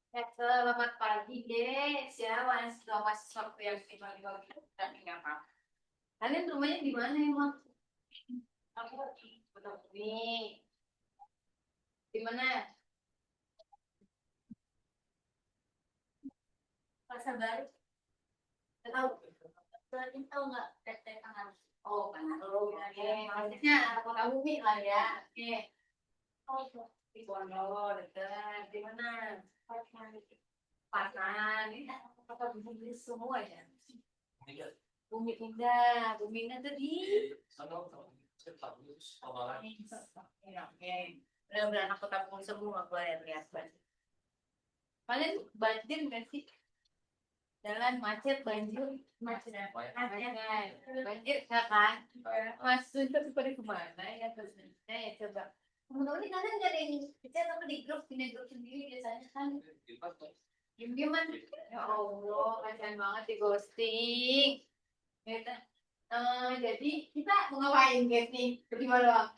Ya, selamat pagi, guys. Ya, mahasiswa yang tinggal di bawah kita dan ini apa? Kalian rumahnya di mana emang? Aku betul nih. Di mana? Pasar Baru. Tahu? Kalian tahu nggak PT Tangan? Oh, Pangaru. Oke, maksudnya aku tahu nih lah ya. Oke. Oh, di Pondok dekat. Di mana? Pasar. Pasar. Ini apa bumi semua ya? Bumi Indah. Bumi Indah tuh di Oke. Benar-benar aku kampung semua gue lihat banjir. Kalian banjir nggak sih? Jalan macet banjir. Macet banjir nggak kan? Mas Suntuk pada kemana ya terusnya ya coba. Temen-temen ini kalian gak ada yang chat apa di grup sendiri biasanya kan? Diem-dieman. Ya Allah, kasihan banget di ghosting. Ya, jadi kita mau ngapain guys nih? Berdua doang.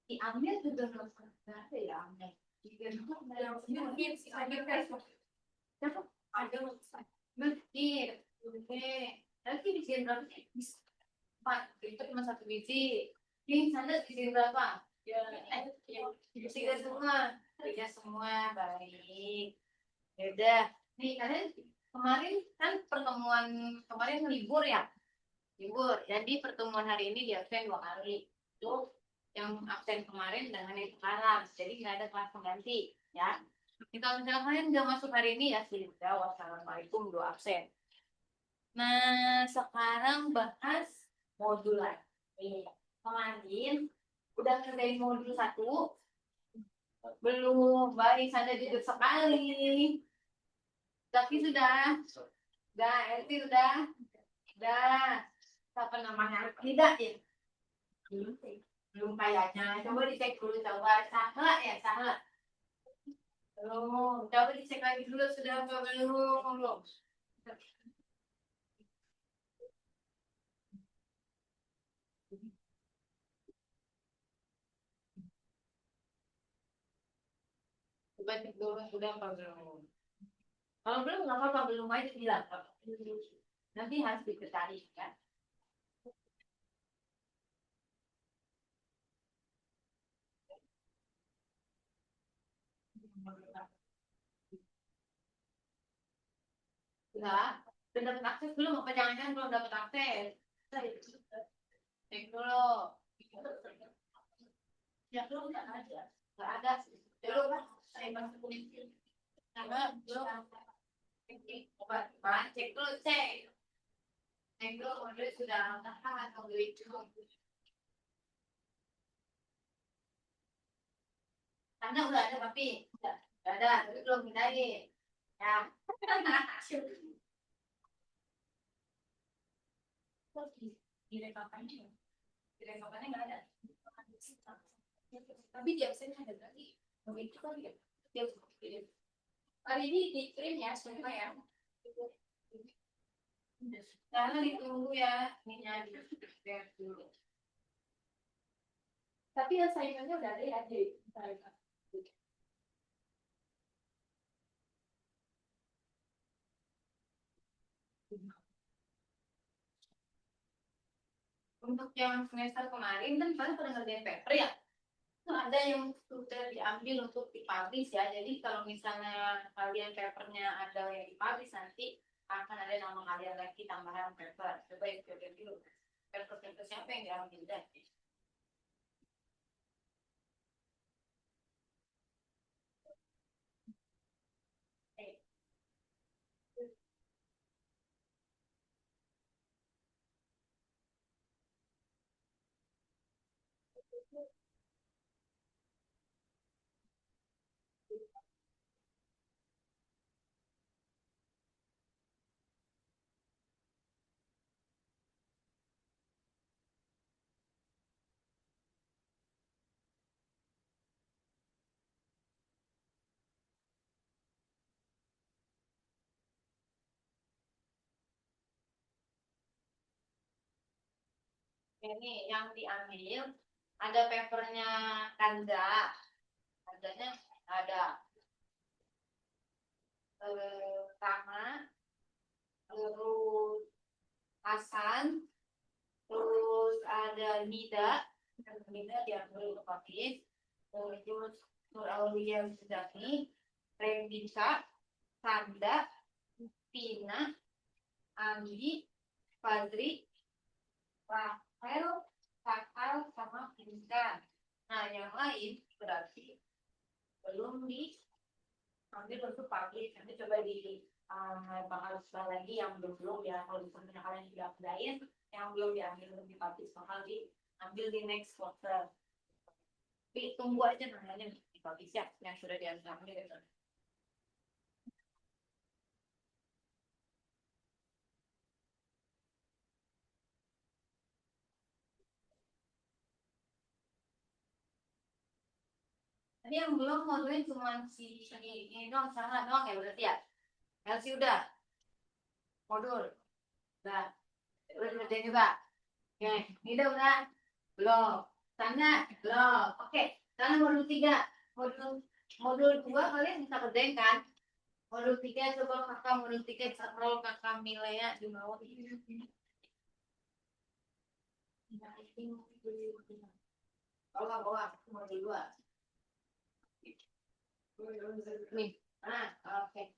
Diambil juga nggak ada ya ambil. Mungkin si ambil kan siapa? Ada mikir. Oke. Nanti bikin berapa sih? Empat. Itu cuma satu biji. Ini sana bikin berapa? Ya. Tiga semua. Tiga semua. Baik. Ya udah. Nih kalian kemarin kan pertemuan kemarin libur ya? Libur. Jadi pertemuan hari ini di absen 2 kali. Itu yang absen kemarin dengan yang sekarang. Jadi nggak ada kelas pengganti, ya. Jadi kalau misalnya kalian nggak masuk hari ini ya sudah. Wassalamualaikum, 2 absen. Nah, sekarang bahas modul lagi. Kemarin udah ngerjain modul 1, belum baik sana jujur sekali. Tapi sudah, LT udah, apa namanya? Tidak ya? Belum kayaknya. Coba dicek dulu, coba salah ya, salah. Belum. Coba dicek lagi dulu sudah apa belum. Coba cek dulu sudah apa belum. Kalau belum nggak apa-apa, belum aja bilang. Nanti harus dicari ya. Sudah. Sudah dapat akses belum? Apa jangan-jangan belum dapat akses? Cek dulu. Ya belum nggak ada. Nggak ada. Belum. Saya masuk kulit. Belum. Cek dulu, cek. Cek dulu, modul sudah tahan atau belum. Karena udah ada tapi udah ada, tapi belum pindahin. Ya. Di rekapannya nggak ada. Tapi di absennya ada berarti. Itu kan ya. Hari ini dikirim ya semua ya. Karena ditunggu ya, ininya di dulu. Tapi assignment-nya udah ada ya di untuk yang semester kemarin kan kalian pernah ngerjain paper ya? Itu ada yang sudah diambil untuk dipublish ya. Jadi kalau misalnya kalian papernya ada yang dipublish nanti akan ada nama kalian lagi tambahan paper. Coba yang coba dulu. Paper siapa yang diambil dan ini yang diambil ada papernya Kanda, Kandanya ada. Tama, terus Hasan, terus ada Nida, Nida diambil otomatis, terus Nur Aulia Sudani, Rendika, Sanda, Tina, Andi, Fadri, Rafael, Kakal, sama Intan. Nah, yang lain berarti belum diambil untuk publish. Nanti coba di bakal setelah lagi yang belum ya. Kalau misalnya kalian sudah kerjain, yang belum diambil untuk dipublish bakal diambil di next quarter. Tapi tunggu aja namanya dipublish ya, yang sudah diambil gitu. Tadi yang belum modulnya cuma si ini doang, sama doang ya berarti ya. Elsie udah modul, udah ngerjain juga. Oke, ini udah belum. Tanya belum. Oke, sekarang modul 3. Modul modul 2 kalian bisa kerjain kan? Modul 3 coba kakak modul 3 scroll kakak Milea di bawah ini. Bawah modul 2. Nih. Nah, oke.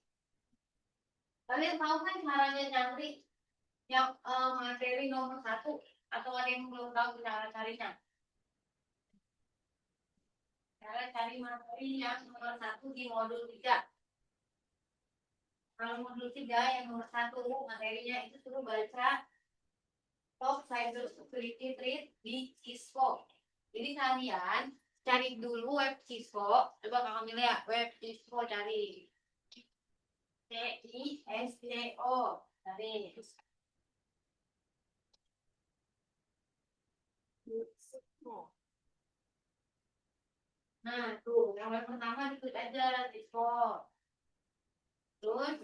Kalian tahu kan caranya cari yang materi nomor 1 atau ada yang belum tahu cara carinya? Cara cari materi yang nomor 1 di modul 3. Kalau modul 3 yang nomor 1 materinya itu suruh baca Top Cyber Security Threat di Cisco. Jadi kalian cari dulu web Cisco. Coba kakak milih ya, web Cisco cari. CISCO. Cari. Nah, tuh, yang web pertama diklik aja Cisco. Terus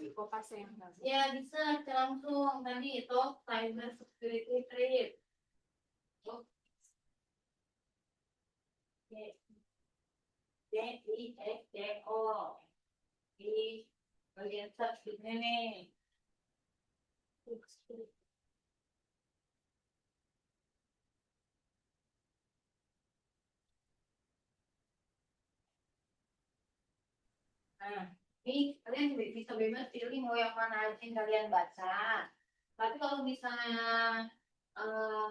ya bisa langsung tadi itu cyber security threat. CISCO di bagian search di sini. Nah, ini kalian bisa bebas pilih mau yang mana aja yang kalian baca. Tapi kalau misalnya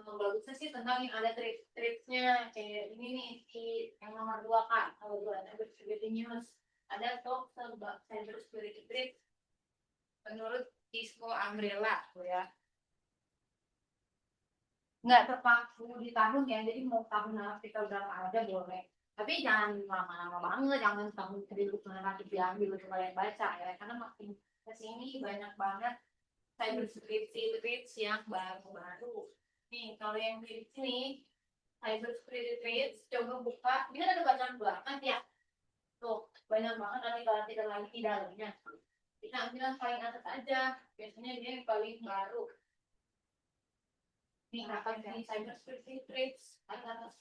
bagusnya sih tentang yang ada trik-triknya kayak ini nih si yang nomor 2 kak. Kalau dua ada security news, ada top cyber security tricks menurut Cisco Umbrella tuh ya. Nggak terpaku di tahun ya, jadi mau tahun kita berapa aja boleh. Tapi jangan lama-lama banget, jangan tahun 1900 diambil untuk kalian baca ya, karena makin kesini banyak banget cyber security threats yang baru-baru. Nih, kalau yang di sini cyber security threats, coba buka, ini kan ada bacaan banget ya. Tuh, banyak banget nanti kalau tidak lagi di dalamnya. Kita ambil yang paling atas aja, biasanya dia yang paling baru. Nih, akan di cyber security threats atas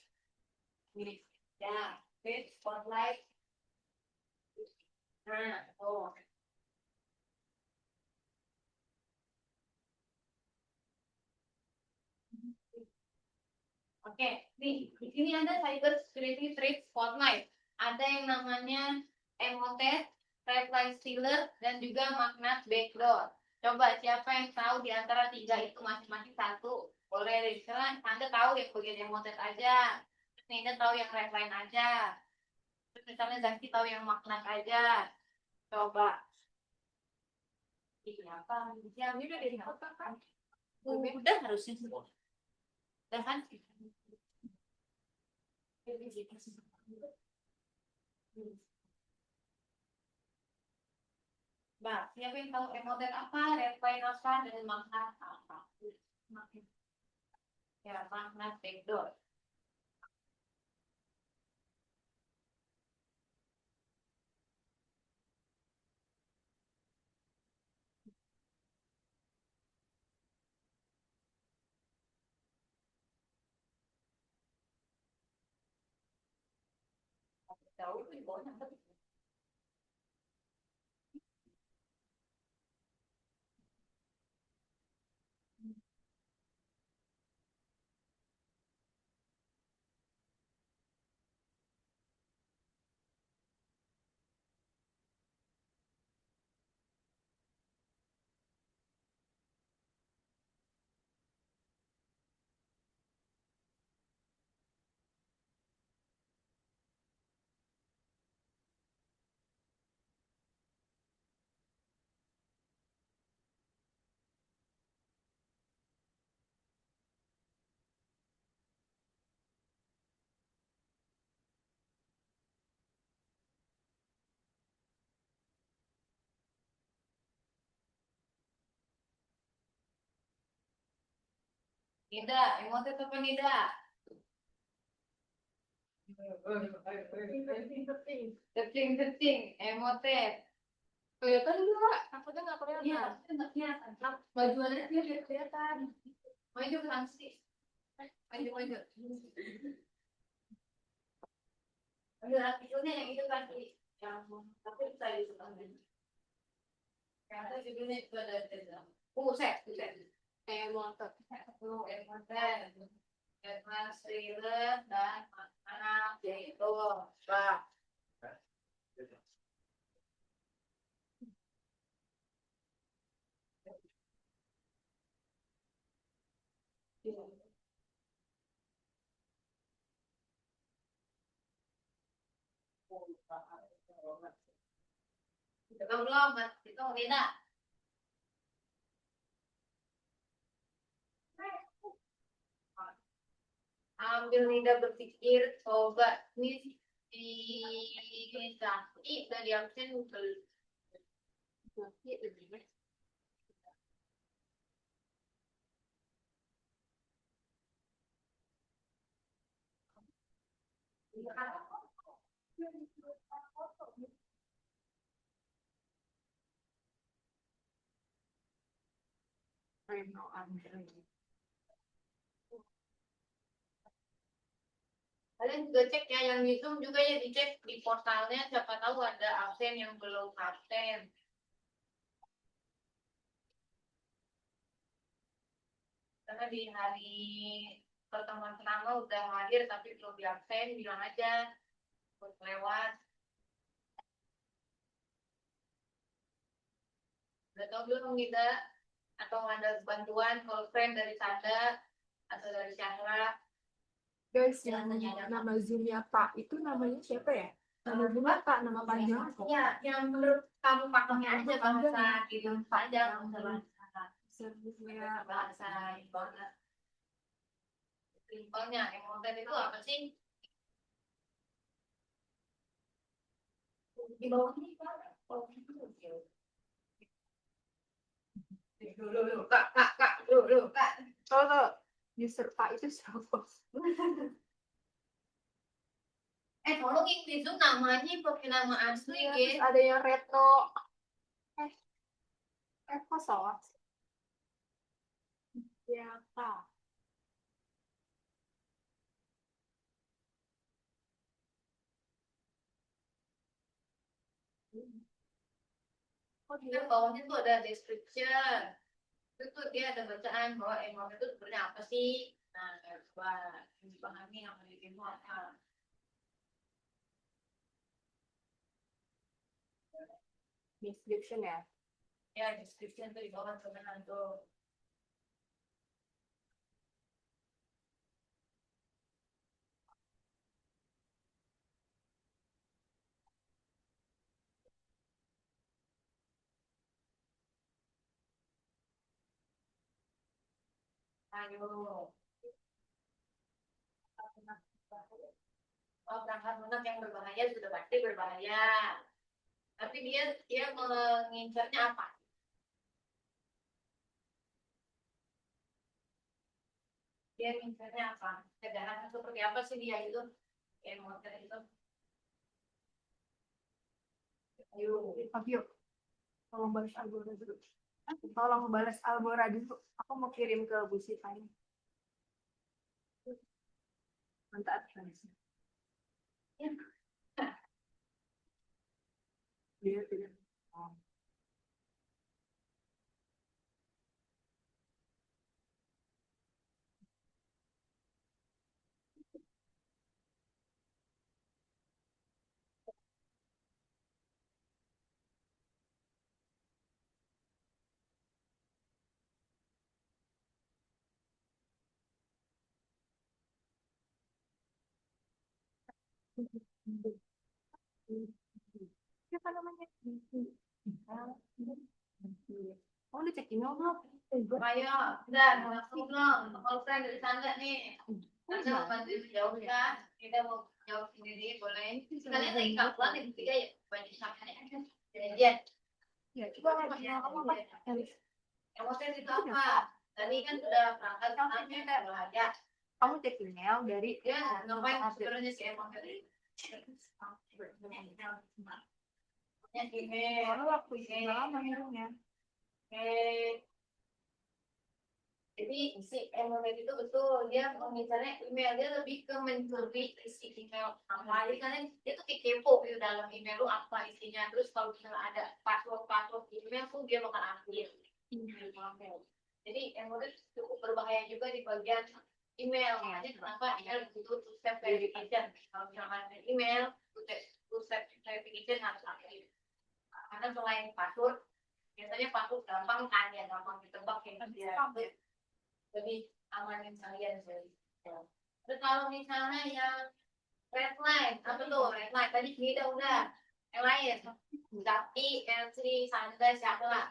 ini. Ya, threat spotlight. Nah, tuh. Oke, nih di sini ada cyber security threat spotlight. Ada yang namanya Emotet, Red Line Stealer, dan juga Magnet Backdoor. Coba siapa yang tahu di antara 3 itu masing-masing satu? Boleh misalnya Anda tahu yang bagian Emotet aja, terus Anda tahu yang Red Line aja, terus misalnya Zaki tahu yang Magnet aja. Coba. Ini apa? Ya, ini udah dari apa kan? Udah harusnya semua. Udah kan? Mbak, siapa yang tahu emotet apa, redline apa, dan magnet apa? Ya, magnet backdoor. Tahu di bawahnya apa? Nida, emote apa Nida? Keting, emote. Kelihatan juga, takutnya nggak kelihatan. Iya, nggak kelihatan. Bajuannya dia kelihatan. Maju langsung. Maju. Ada judulnya yang itu tadi, yang tapi saya itu kan. Karena judulnya itu ada dalam. Buset. Emote. Advance thriller dan anak yaitu Pak. Itu belum, itu tidak. Ambil lidah berpikir, coba nih di Sakti dan di absen beli. Kalian juga cek ya, yang di Zoom juga ya dicek di portalnya, siapa tahu ada absen yang belum absen. Karena di hari pertemuan pertama udah hadir tapi belum di absen, bilang aja lewat. Udah tau belum kita atau ada bantuan kalau friend dari Sanda atau dari Syahra? Guys, yang nama Zoom-nya Pak itu namanya siapa ya? Nama Zoom-nya Pak, nama panjang apa? Ya, yang menurut kamu pakainya aja bahasa gitu panjang bahasa banget. Simpelnya, emoten itu apa sih? Di bawah ini kan? Dulu, kak, dulu, kak. Kalau user Pak itu siapa? Tolong di Zoom namanya pakai nama asli, Ya, guys. ada yang Retno. Kok salah? Ya, Pak. Oh, dia bawahnya tuh ada description. Itu tuh dia ada bacaan bahwa emosi itu sebenarnya apa sih? Nah, coba dipahami yang dari ilmu apa? Description ya. Ya, description tuh di bawah sebenarnya tuh. Ayo. Oh, perangkat lunak yang berbahaya sudah pasti berbahaya. Tapi dia mengincarnya apa? Dia mengincarnya apa? Kejahatan seperti apa sih dia itu? Emosi itu. Fabio, tolong balas Albora dulu. Tolong balas Albora dulu. Aku mau kirim ke Bu Siva ini. Mantap. Ya. Dia tidak. Siapa namanya? Oh, udah cek email belum? Ayo, udah langsung dong. Kalau friend dari Sanda nih. Anda mau bantu jauh ya? Kita mau jauh sendiri boleh. Kalian lagi kapan yang ketiga ya? Banyak sama aja. Jadi Ya, coba kamu emosi itu apa? Tadi kan udah berangkat katanya udah ada. Kamu cek email dari Ya, ngapain sebenarnya si emang dari ya email. kalau waktu itu lama ngirimnya. Jadi si Emily itu betul dia misalnya email dia lebih ke mencuri isi email apa jadi kalian dia tuh kayak kepo gitu dalam email lu apa isinya terus kalau misalnya ada password email tuh dia bakal ambil jadi Emily cukup berbahaya juga di bagian email makanya kenapa email butuh two step verification kalau misalkan email two step verification harus aktif karena selain password biasanya password gampang kan ya gampang ditebak kayak dia lebih amanin kalian sih. Terus kalau misalnya yang red line, apa tuh red line? Tadi kita udah yang lain. Tapi L3 santai siapa lah?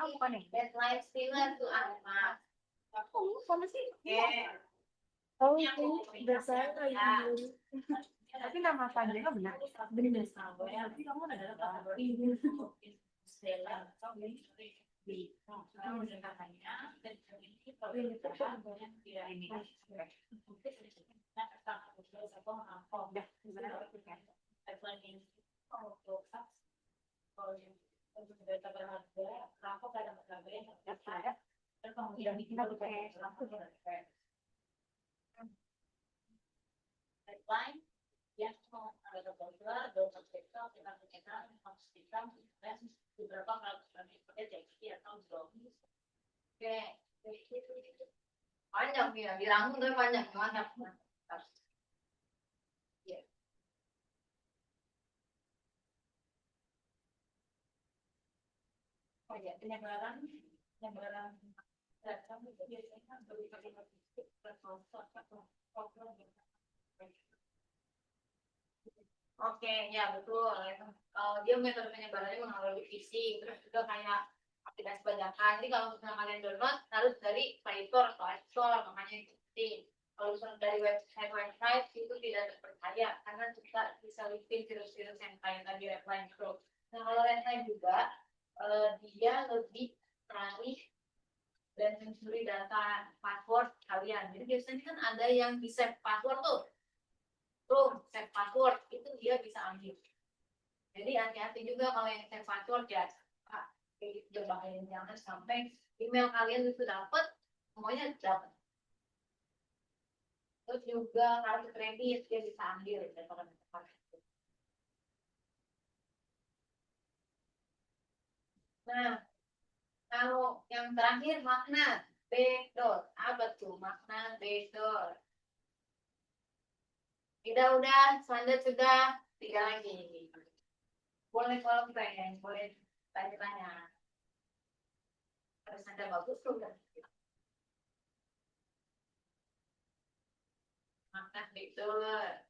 Aku bukan yang Red line stealer tuh apa? aku sama sih. Oke. Oh, udah saya lagi. Tapi nama panjangnya benar. Benar. Tapi kamu ada Line yang ada beberapa kita memastikan beberapa kali jadi atau belum. Oke, panjang ya, dirangkum tapi panjang gimana? Ya. Oh ya, penyebaran data biasanya berbagai logistik berkonsep atau program. Oke, ya betul. Dia metode penyebarannya melalui phishing, terus juga kayak aplikasi bajakan. Jadi kalau misalnya kalian download harus dari Play Store atau App Store, makanya itu. Kalau misalnya dari website itu tidak terpercaya karena kita bisa listing virus-virus yang kayak tadi Redline Pro. Nah kalau Redline juga dia lebih raih dan mencuri data password kalian. Jadi biasanya kan ada yang di save password tuh. Save password itu dia bisa ambil. Jadi hati-hati juga kalau yang save password ya, kayak gitu berbahaya jangan sampai email kalian itu dapat, semuanya dapat. Terus juga kartu kredit dia bisa ambil Nah, kalau yang terakhir makna backdoor, apa tuh makna backdoor? Udah, standar sudah, tiga lagi. Boleh kalau pengen, boleh tanya-tanya. Harus ada bagus tuh kan? Makna backdoor.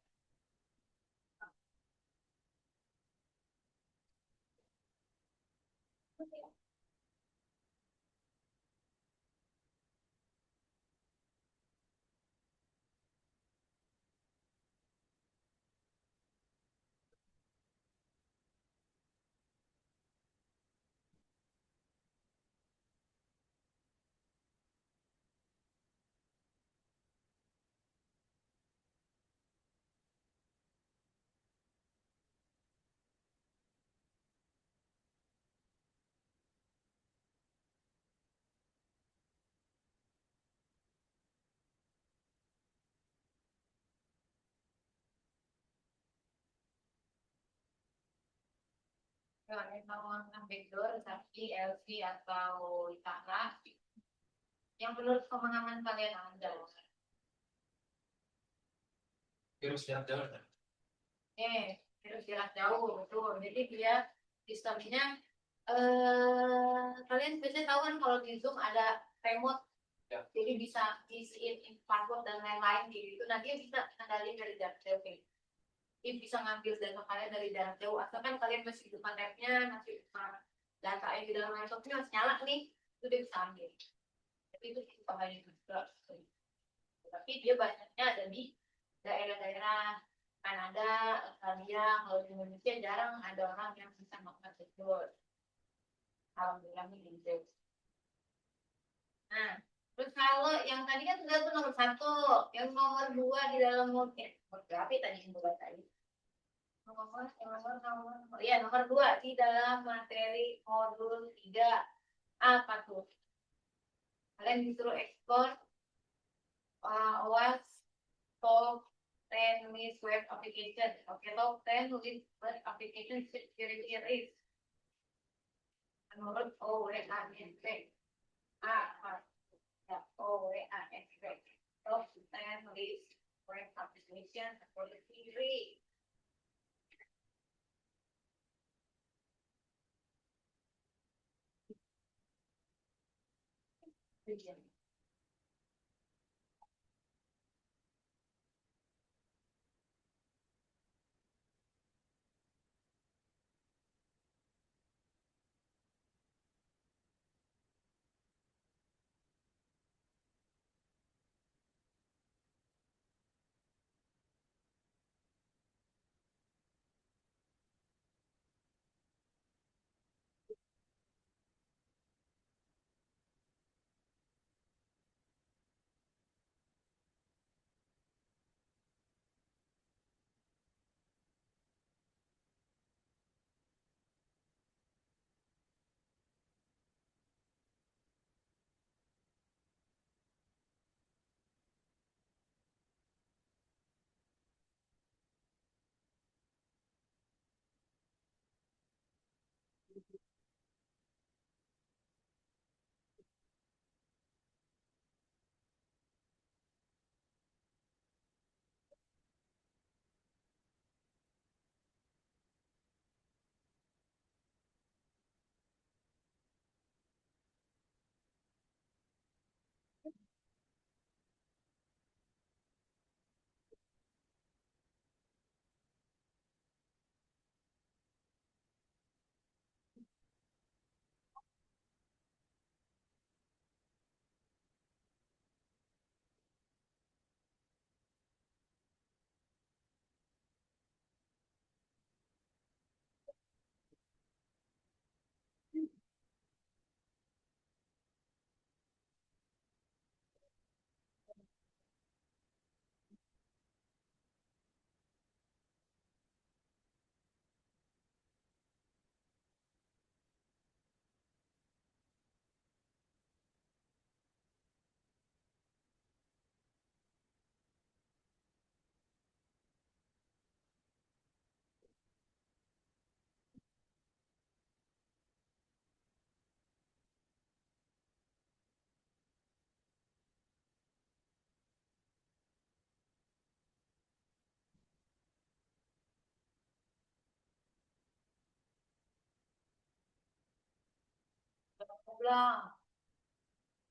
Kalau makna backdoor, tapi LV atau Itara, yang menurut pemahaman kalian ada? Virus jarak jauh. Virus jarak jauh, betul. Jadi dia sistemnya, kalian biasanya tahu kan kalau di Zoom ada remote, ya. Jadi bisa isiin password dan lain-lain gitu. Nah dia bisa ngendalin dari jarak jauh. Dia bisa ngambil data kalian dari jarak jauh. Asalkan kalian masih depan tabnya, masih data yang di dalam laptopnya masih nyala nih, itu dia bisa ambil. Tapi itu bahaya juga. Tapi dia banyaknya ada di daerah-daerah Kanada, Australia. Kalau di Indonesia jarang ada orang yang bisa melakukan tersebut. Alhamdulillah gitu. Kalau yang tadi kan sudah tuh nomor 1, yang nomor 2 di dalam model. Berapa tadi yang 2 tadi? Nomor, ya nomor 2 di dalam materi modul 3. Apa tuh? Kalian disuruh ekspor OWASP top 10 list web application. Oke, top 10 list web application security risk. Menurut OWASP. Ya, OWASP. Top 10 list web application security risk. Belum.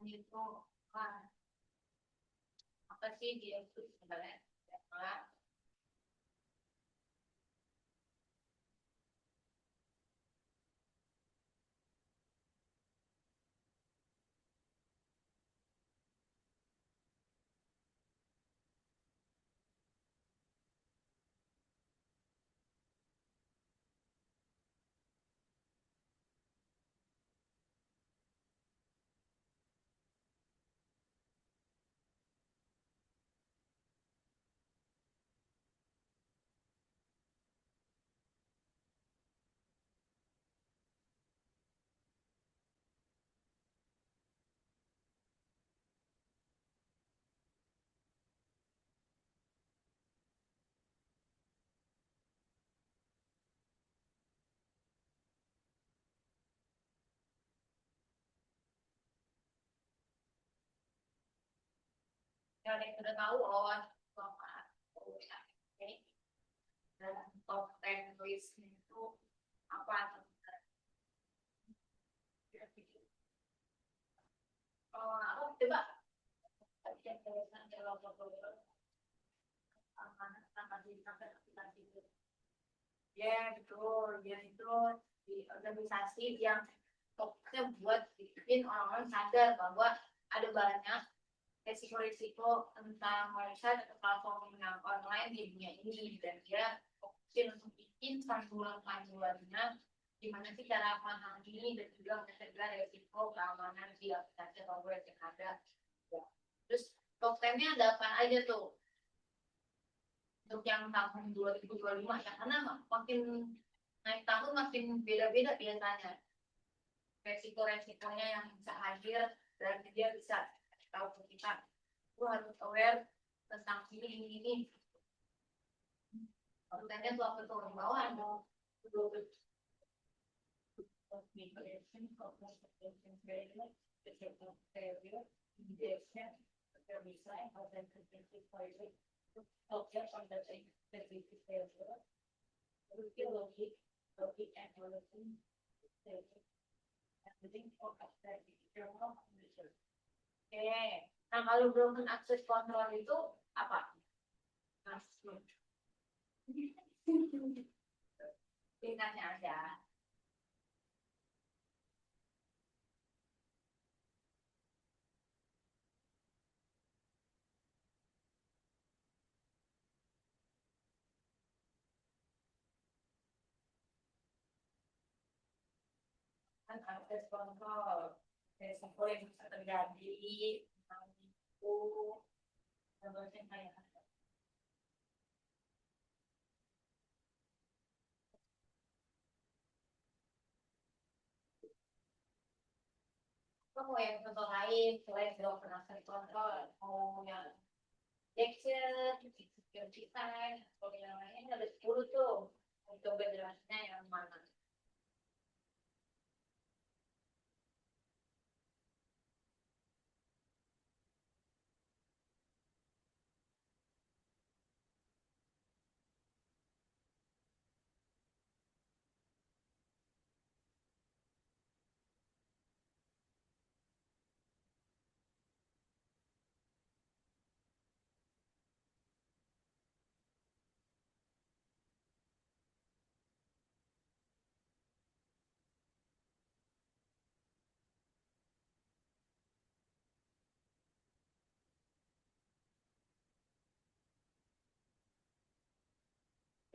Itu apa sih dia itu sebenarnya? Yang sudah tahu OWASP itu apa? Oke. Dan top 10 list itu apa? Aku coba ya betul, ya itu di organisasi yang fokusnya buat bikin orang-orang sadar bahwa ada banyak resiko-resiko tentang website atau platform yang online di dunia ini, dan dia fokusin untuk bikin panduan-panduannya gimana sih cara memahami dan juga mencegah resiko keamanan di aplikasi atau web yang ada. Ya. Terus kontennya ada apa aja tuh untuk yang tahun 2025 ya, karena makin naik tahun makin beda-beda biasanya resiko-resikonya yang bisa hadir, dan dia bisa tahu ke kita, lu harus aware tentang ini. Kontennya tuh apa tuh di bawah ada Oke, nah kalau broken access control itu apa? Mas, singkatnya aja. Kan akses kontrol, resiko yang bisa terjadi, itu, contohnya kayak apa mau yang contoh lain selain broken access control, mau yang Jackson, security time, atau yang lain ada 10 tuh. Coba jelasnya yang mana.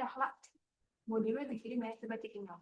Dah lah, modulnya dikirim ya, coba cek email.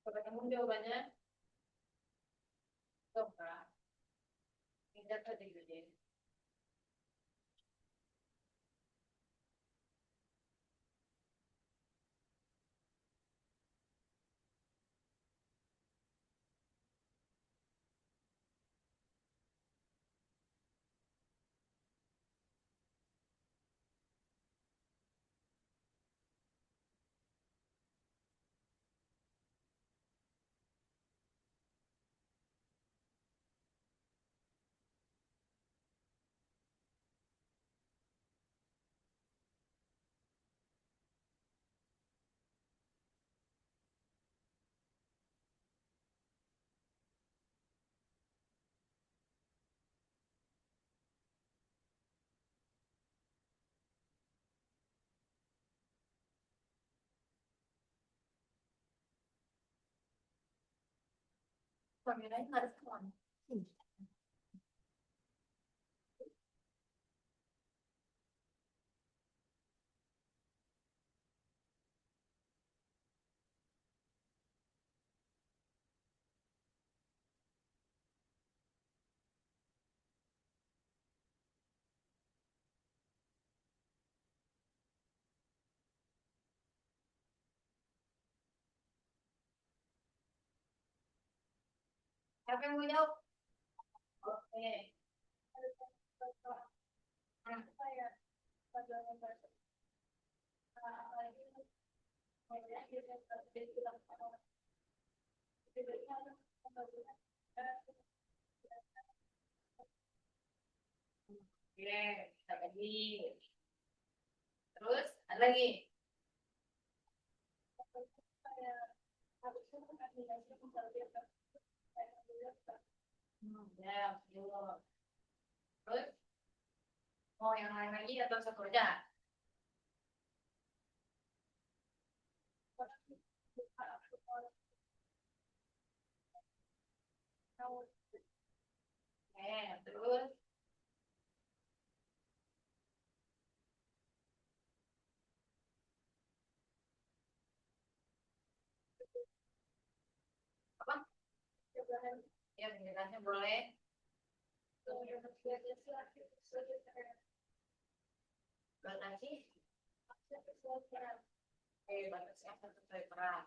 Coba kamu jawabannya, coba. Tidak tadi gede. Kameranya harus kemana? Siapa yang mau jawab? Oke. Oke, kita lagi. Terus ada lagi. Ya, belum. Terus mau yang lain lagi atau satu aja? Terus apa? Ya, penjelasannya boleh. Batasi. Oke, batasi apa sesuai peran.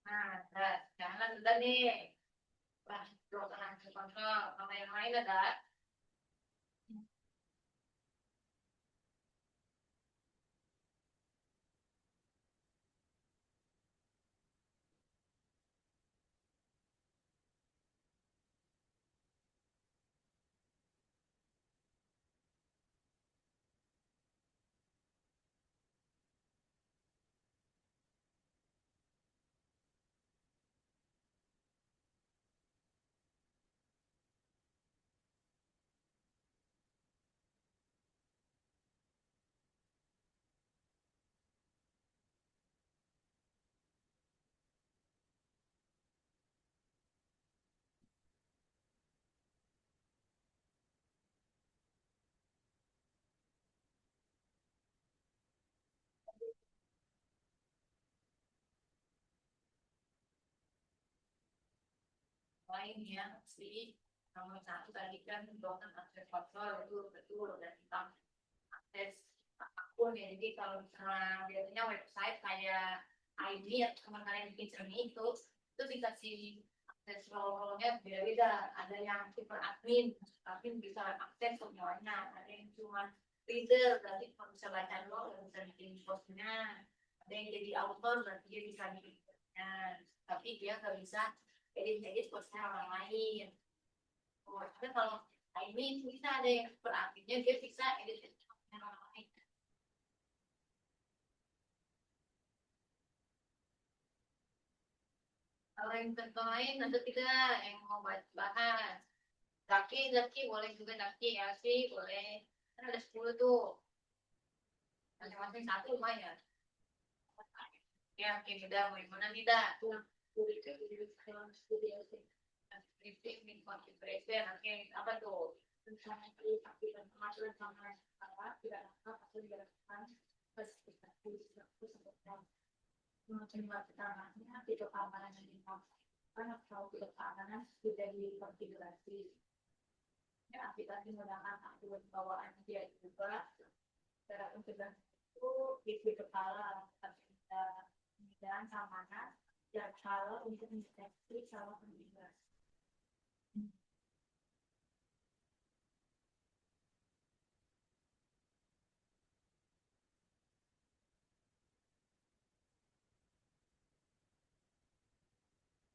Nah, jangan udah nih. Wah, tenang, kontrol. Sama yang lain ada. Lainnya sih nomor satu tadi kan doang akses password itu betul dan tentang akses akun ya. Jadi kalau misalnya biasanya website kayak ID atau teman kalian bikin cermin itu dikasih akses role-nya beda-beda. Ada yang super admin, admin bisa akses semuanya. Ada yang cuma reader, berarti kalau bisa baca doang nggak bisa bikin postnya. Ada yang jadi author, berarti dia bisa bikin postnya. Tapi dia nggak bisa edit postnya orang lain. Oh, tapi kalau ini bisa ada yang berartinya dia bisa edit postnya orang lain. Kalau yang contoh lain ada tidak yang mau bahas. Daki boleh juga daki ya sih boleh. Kan ada 10 tuh. Masing-masing satu lumayan. Ya, oke, udah mau gimana nih dah? Briefing, configuration, oke, apa tuh? Menerima keterangannya tipe keamanan yang dimaksudkan atau tipe keamanan sudah dikonfigurasi. Ya, aplikasi menggunakan atribut bawaan dia juga secara integrasi itu isi kepala pemindahan keamanan dan kalau untuk mendeteksi salah konfigurasi.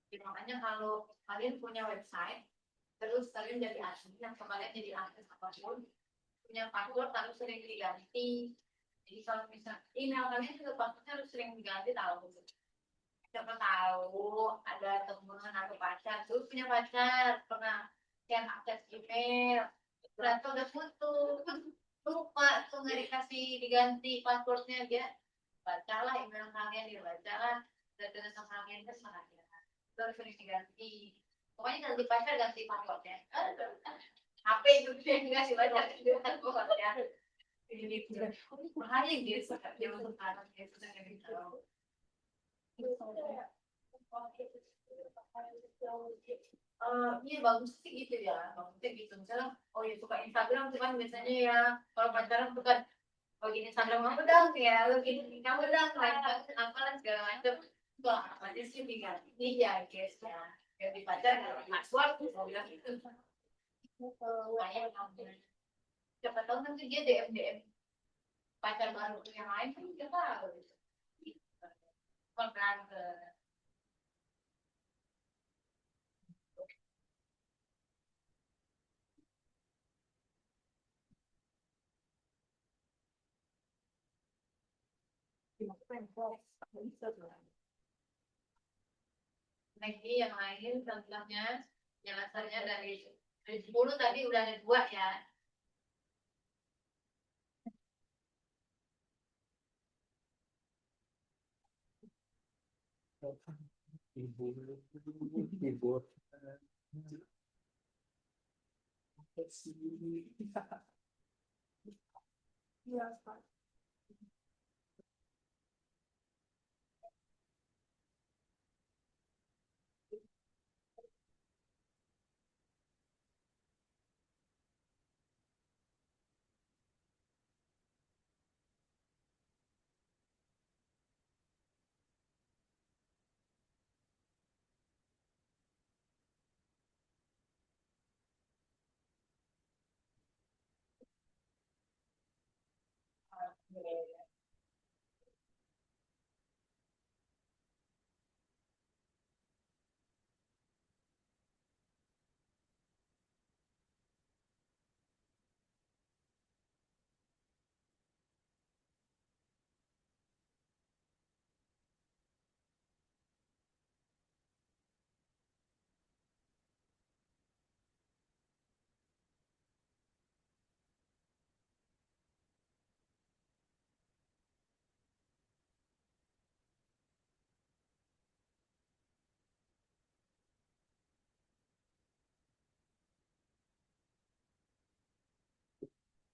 Jadi, makanya kalau kalian punya website, terus kalian jadi admin, yang kalian jadi akses apapun, punya password harus sering diganti. Jadi kalau misalnya email kalian juga passwordnya harus sering diganti tahu. Siapa tahu ada teman atau pacar, terus punya pacar pernah yang akses email, ternyata udah putus, lupa tuh nggak dikasih diganti passwordnya dia bacalah email kalian dia bacalah dan sama kalian kan sangat ya terus sering diganti pokoknya ganti pacar ganti passwordnya HP itu dia nggak sih baca juga passwordnya ini bahaya gitu jangan sekarang gitu saya tahu. Iya bagus sih gitu ya, bagusnya gitu. Misalnya, oh ya suka Instagram tuh kan biasanya ya, kalau pacaran tuh kan kalau gini Instagram kamu dong ya, lo gini kamu dong, lain apa lah segala macam. Kalau apa sih tinggal ini ya guys ya, ganti pacar kalau password mau bilang itu. Lumayan kamu. Siapa tahu nanti dia DM pacar baru yang lain kan kita tahu. Konfront ke lagi yang lain contohnya jelasannya dari 10 tadi udah ada 2 ya. Ibu Iya, Pak.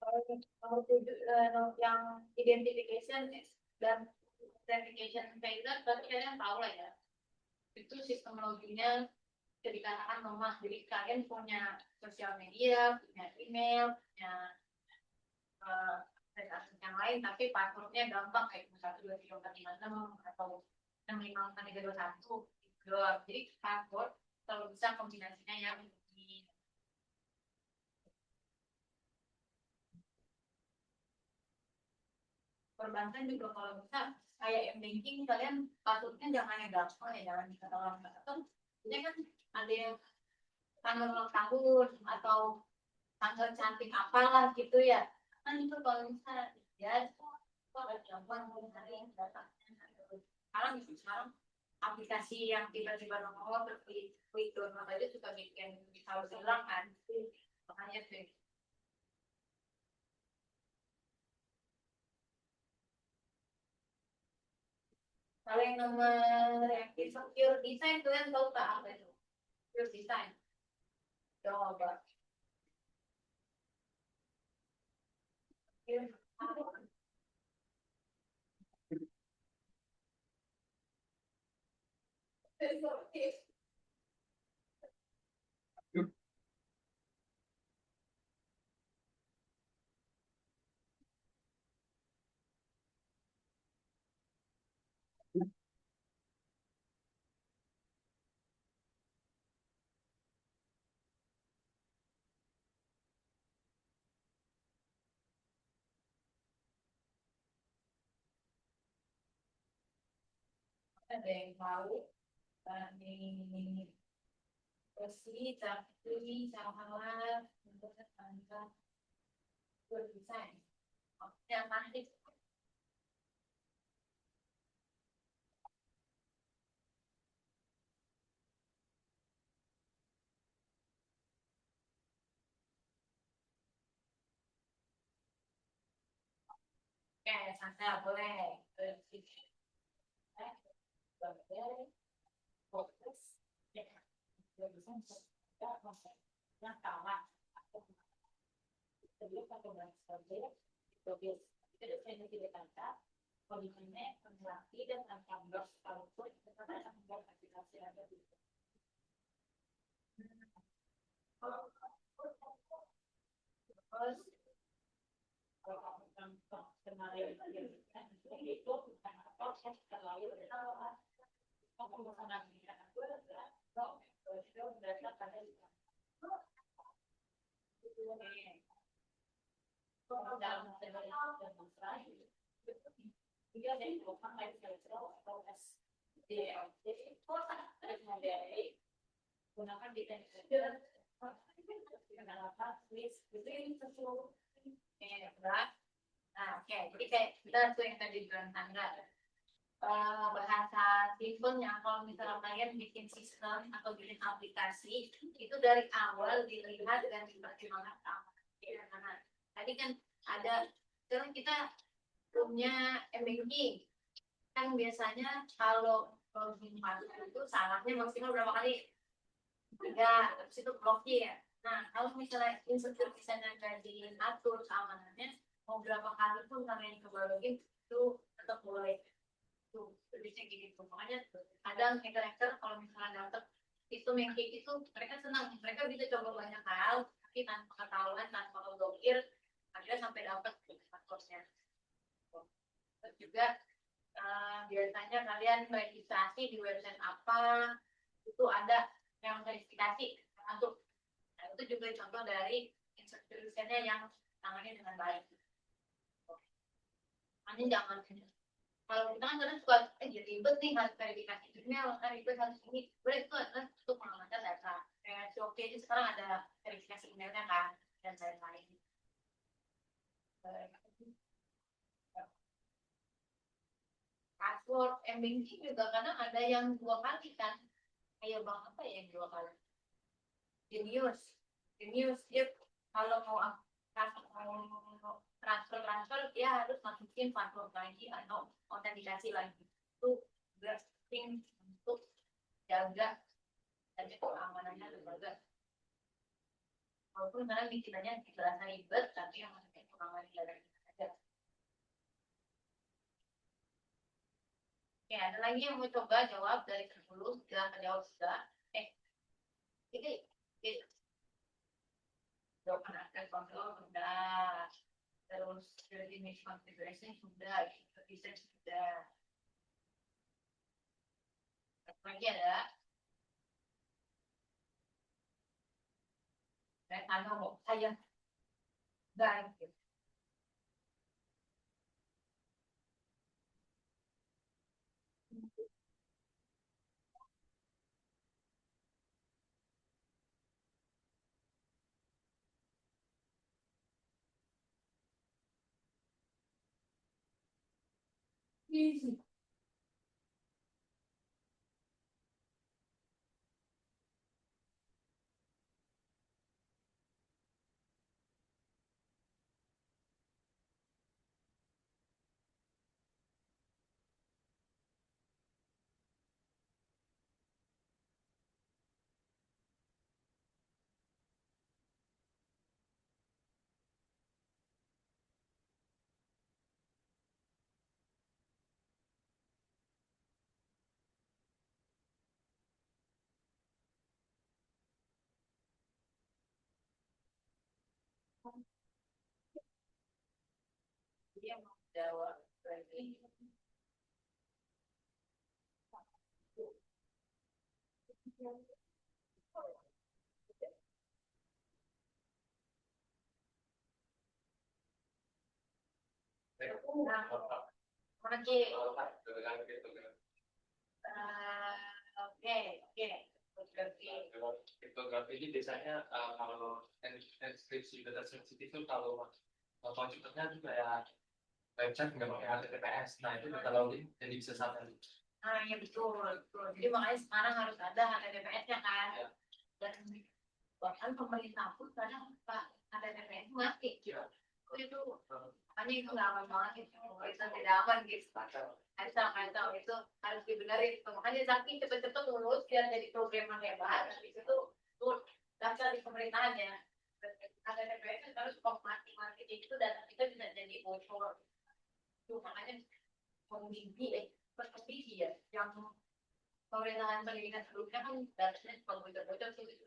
Kalau yang identification dan verification failure berarti kalian tahu lah ya, itu sistem loginnya dikatakan lemah. Jadi kalian punya sosial media, punya email, punya aplikasi yang lain, tapi passwordnya gampang kayak 1234566 atau 654321 gitu. Jadi password kalau bisa kombinasinya yang di perbankan juga kalau bisa kayak m-banking kalian passwordnya jangan yang gampang ya, jangan dikata orang atau ya kan ada yang tanggal ulang tahun atau tanggal cantik apalah gitu ya, kan itu kalau misalnya ya itu ada gampang mencari datanya. Sekarang aplikasi yang tiba-tiba nomor terus klik download aja suka bikin bisa hilang kan, makanya sih kalau yang nomor yang itu pure design tuh yang tahu tak apa itu pure design coba pure ada yang tahu ini bersih tapi sama untuk tangga pure design yang masih kayak santai boleh bersih fokus ya bisa yang kalah sebelum perkembangan sebagai itu biasanya tidak tangkap kondisinya konservasi dan tanpa blok sekalipun kita akan membuat aplikasi ada di terus kalau kamu gunakan di nah, oke, jadi kayak kita tuh yang tadi bilang tangga bahasa Python yang kalau misalnya kalian bikin sistem atau bikin aplikasi itu dari awal dilihat dan dipertimbangkan keamanan. Tadi kan ada, sekarang kita punya banking kan biasanya kalau login masuk itu salahnya maksimal berapa kali? 3, habis itu blokir. Nah, kalau misalnya insecure misalnya nggak diatur keamanannya, mau berapa kali pun kalian coba login itu tetap boleh. Tuh, bisa gitu. Makanya kadang hacker-hacker kalau misalnya dapet sistem yang kayak gitu, mereka senang. Mereka bisa coba banyak hal, tapi tanpa ketahuan, tanpa blokir, akhirnya sampai dapat passwordnya. Terus juga biasanya kalian registrasi di website apa, itu ada yang verifikasi masuk. Nah, itu juga contoh dari institusinya yang tangannya dengan baik. Makanya jangan, kalau kita kan kadang suka jadi ribet nih harus verifikasi email, ribet harus ini, boleh itu adalah untuk mengamankan data. Kayak Shopee ini sekarang ada verifikasi emailnya kan dan lain-lain. Password banking juga kadang ada yang 2 kali kan. Kayak bang apa ya yang 2 kali? Genius dia kalau mau transfer dia harus masukin password lagi atau autentikasi lagi. Itu juga penting untuk jaga dan keamanannya lembaga. Walaupun kadang bikinannya terasa ribet, tapi yang penting pengaman jaga aja. Oke, ada lagi yang mau coba jawab dari 10, silahkan jawab sudah. Ini jawaban akan kontrol sudah, terus security image configuration sudah, design sudah. Lagi ada saya mau saya dan dia mau jawab lagi. Oke, kriptografi ini biasanya kalau enkripsi data sensitif itu kalau komputernya juga ya website nggak pakai HTTPS, nah itu kita login jadi bisa sampai. Nah, ya betul. Jadi makanya sekarang harus ada HTTPS-nya kan. Ya. Dan bahkan pemerintah pun kadang HTTPS mati. Ya. Itu makanya itu nggak aman banget. Itu tidak aman gitu. Asal itu harus dibenerin. Makanya Zaki cepet-cepet lulus biar jadi programmer hebat. Habis itu daftar di pemerintahan ya. HTTPS harus mati itu data kita bisa jadi bocor. Itu makanya pemimpi perspektif ya yang pemerintahan pendidikan sebelumnya kan datanya bocor-bocor tuh itu.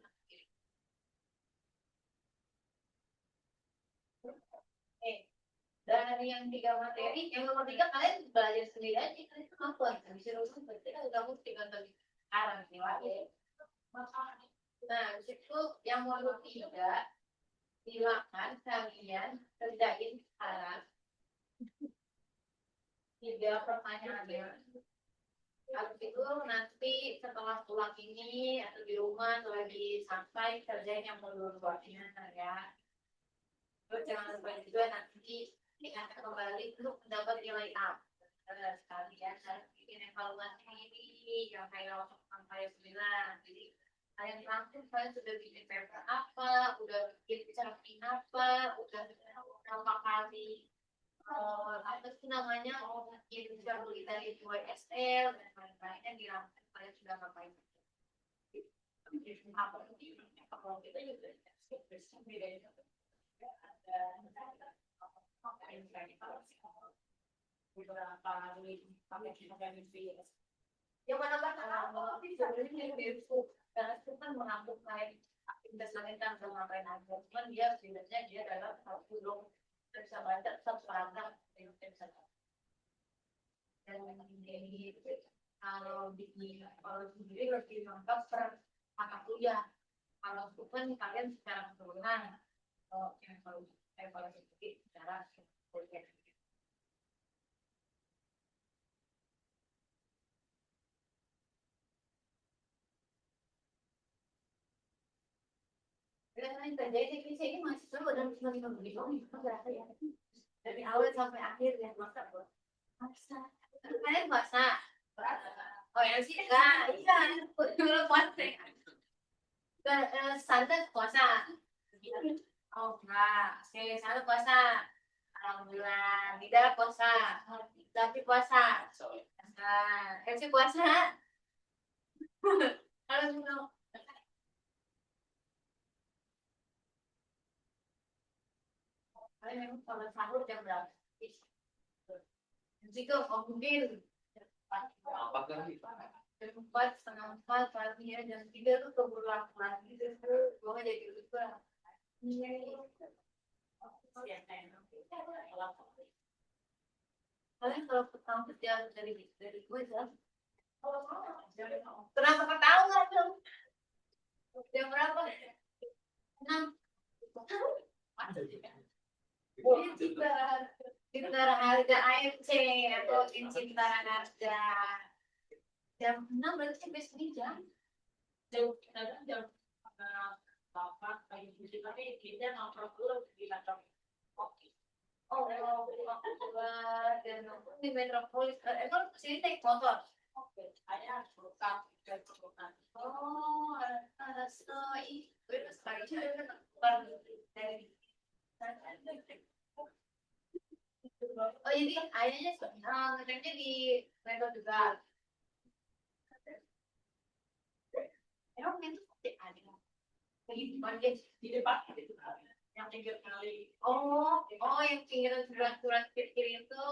Dan dari yang 3 materi, yang nomor 3 kalian belajar sendiri aja, kalian kemampuan, disuruh berarti kan udah mesti kan tadi sekarang nih lagi. Nah, itu yang modul 3 silakan kalian kerjain sekarang 3 pertanyaannya. Habis itu nanti setelah pulang ini atau di rumah atau lagi sampai kerjain yang modul 2-nya ya. Terus jangan lupa juga nanti akan kembali untuk mendapat nilai A. Sekalian harus bikin evaluasi ini yang kayak angka 9. Jadi kalian langsung kalian sudah bikin paper apa, udah bikin cermin apa, udah berapa kali apa sih namanya bikin cermin dari YSL dan lain-lain yang dirampung kalian sudah ngapain. Apa sih kalau kita juga bedanya yang mana karena itu kan mengampung kayak aktivitas lain kan sama ngapain aja, cuman dia setidaknya dia dalam satu belum bisa baca satu paragraf yang bisa dan ini kalau sendiri lebih lengkap per mata kuliah. Kalau itu kan kalian secara keseluruhan evaluasi secara kuliah. Terjadi krisis ini mahasiswa udah berasa ya dari awal sampai akhir ya masa kalian puasa oh ya sih enggak iya dulu puasa santai puasa oh enggak saya puasa alhamdulillah tidak puasa tapi puasa Elsie puasa kalau memang kalau sahur jam berapa? Jika mungkin Apa lagi? jam 4, setengah 4 pagi ya, jam 3 tuh keburu lagi gue jadi lupa. Kalian kalau petang kerja dari gue jam kenapa ketawa dong? Jam berapa? 6. Cinta harga AFC atau cinta harga jam 6 berarti sampai sini jam 8 pagi tapi kita nongkrong dulu di kantor kopi. Oh, dan nongkrong di Metropolis. Emang sini naik motor? Oke, ada bukan. Oh, ada soi. Terus pagi dari oh jadi ayahnya ngetemnya di Medan juga. Emang itu ada di depan yang pinggir kali. Oh yang pinggiran surat kiri itu.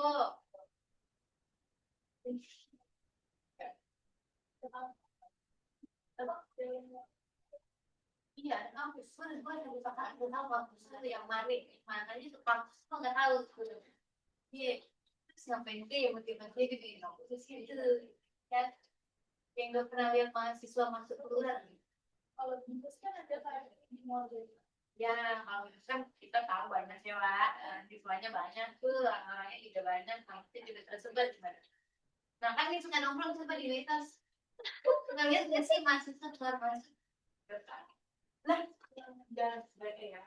Iya, kampus gue yang makanya tuh kampus tuh nggak tahu tuh. Iya, siapa yang motivasi gitu ya, posisi itu kan yang nggak pernah lihat mahasiswa masuk kelurahan. Kalau kampus kan ada kayak model. Ya, kalau kan kita tahu banyak ya lah, siswanya banyak tuh, orangnya juga banyak, kampusnya juga tersebar gimana. Nah kan ini suka nongkrong sama di Metas. Nggak lihat nggak sih mahasiswa keluar masuk? Lah, dan sebagainya.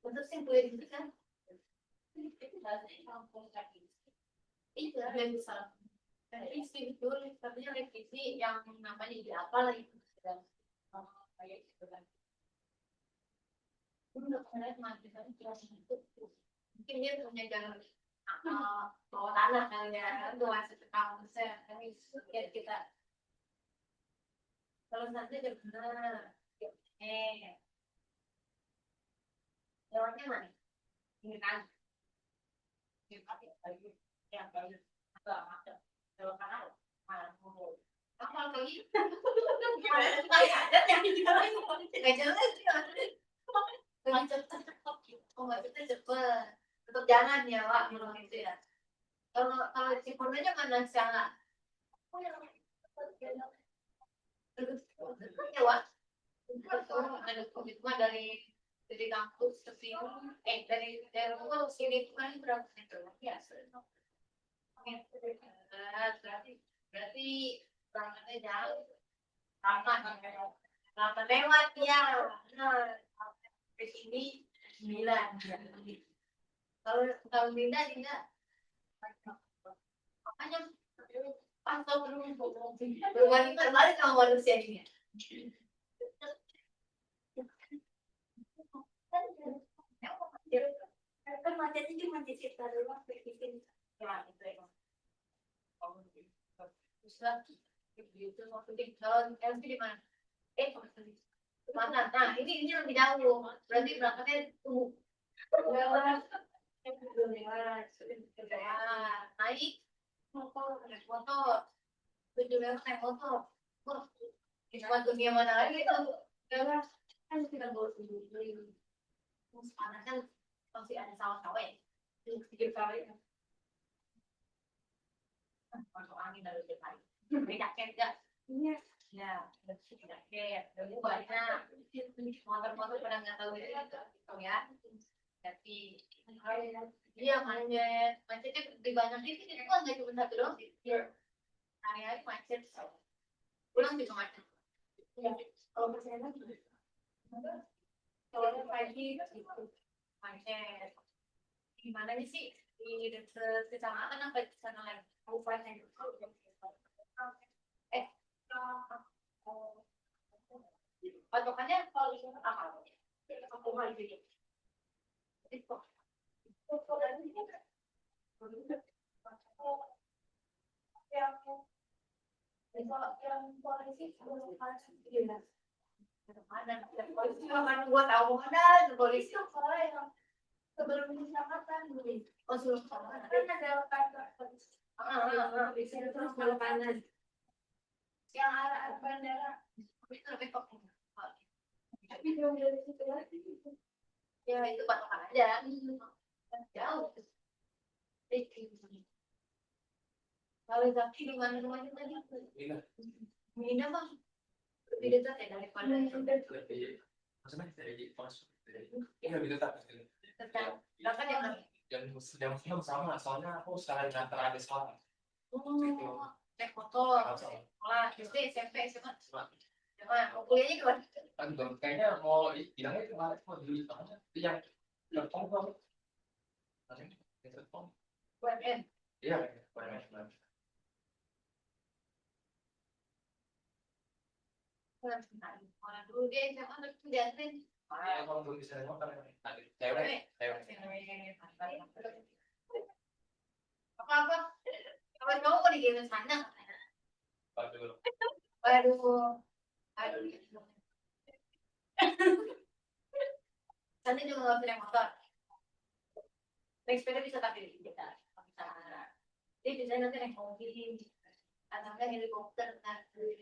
Untuk sih gue gitu kan. Itu bahasanya kampus kaki. Itu yang bisa. Revisi itu, katanya revisi yang namanya di apa lagi sedang kayak gitu kan. Udah pernah mahasiswa itu mungkin dia punya jalan bawah tanah kali ya, itu masuk ke kampusnya. Tapi kita kalau nanti udah benar. Lewatnya mana? Ini kan. Ini pakai lagi. Yang bagus. Agak lewat kanan. Apa lagi? Ada yang nggak jelas. Oh nggak cepet. Tetap jalan ya Wak, kalau gitu ya. Kalau Cikonengnya mana sangat. Oh ya, ya Wak. Ada komitmen dari kampus ke sini, dari rumah ke sini kan berapa meter? Ya, berarti berangkatnya jauh. Lama lewat ya. Nah, ke sini 9. Kalau Dinda makanya pantau perubahan terbalik sama manusia ini. Kan macetnya cuma di sekitar rumah bikin ya itu ya. Bisa gitu maksudnya calon LP di mana? Mana? Nah ini lebih jauh. Berarti berangkatnya tunggu. Naik motor, tujuh naik motor. Cuma dunia mana lagi itu? Kan kita bawa sendiri. Sekarang kan masih ada sawah-sawah ya. Sedikit sawah ya. Masuk angin dari depan. Beda kayak iya. Ya, tidak kayak dulu banyak motor-motor pada nggak tahu itu ya. Jadi iya macetnya di banyak itu kan nggak cuma satu doang sih. Hari-hari macet. Pulang juga macet. Kalau perjalanan kalau pagi macet. Gimana nih sih di dekat kecamatan apa di sana lagi? Kabupaten. Patokannya kalau di sana apa? Aku mau jadi. Itu. Yang polisi ada polisi kan gua tahu ada polisi yang sebelum kecamatan nih. Oh sebelum kecamatan kan ada kantor polisi. Di sini terus belok kanan. Yang arah bandara itu lebih kok. Tapi belum dari situ lagi. Ya itu patokan aja. Jauh. Kalau Zaki di mana rumahnya tadi? Mina bang. Lebih dekat ya daripada maksudnya dari masuk lebih dekat. Bahkan yang sama soalnya aku sekarang ngantar adik sekolah. Naik motor, sekolah, SD, SMP, SMA. Kuliahnya gimana? Kan kayaknya mau bilangnya kemarin mau dulu yang tertolong. UMN. Iya, UMN. Orang dulu dia SMA terus dianterin. Kalau belum bisa motor, cewek. Apa? Kawan kamu mau dikirim sana? Waduh. Sana juga nggak bisa naik motor. Naik sepeda bisa tapi kita bisa. Dia bisa nanti naik mobil, atau enggak helikopter tapi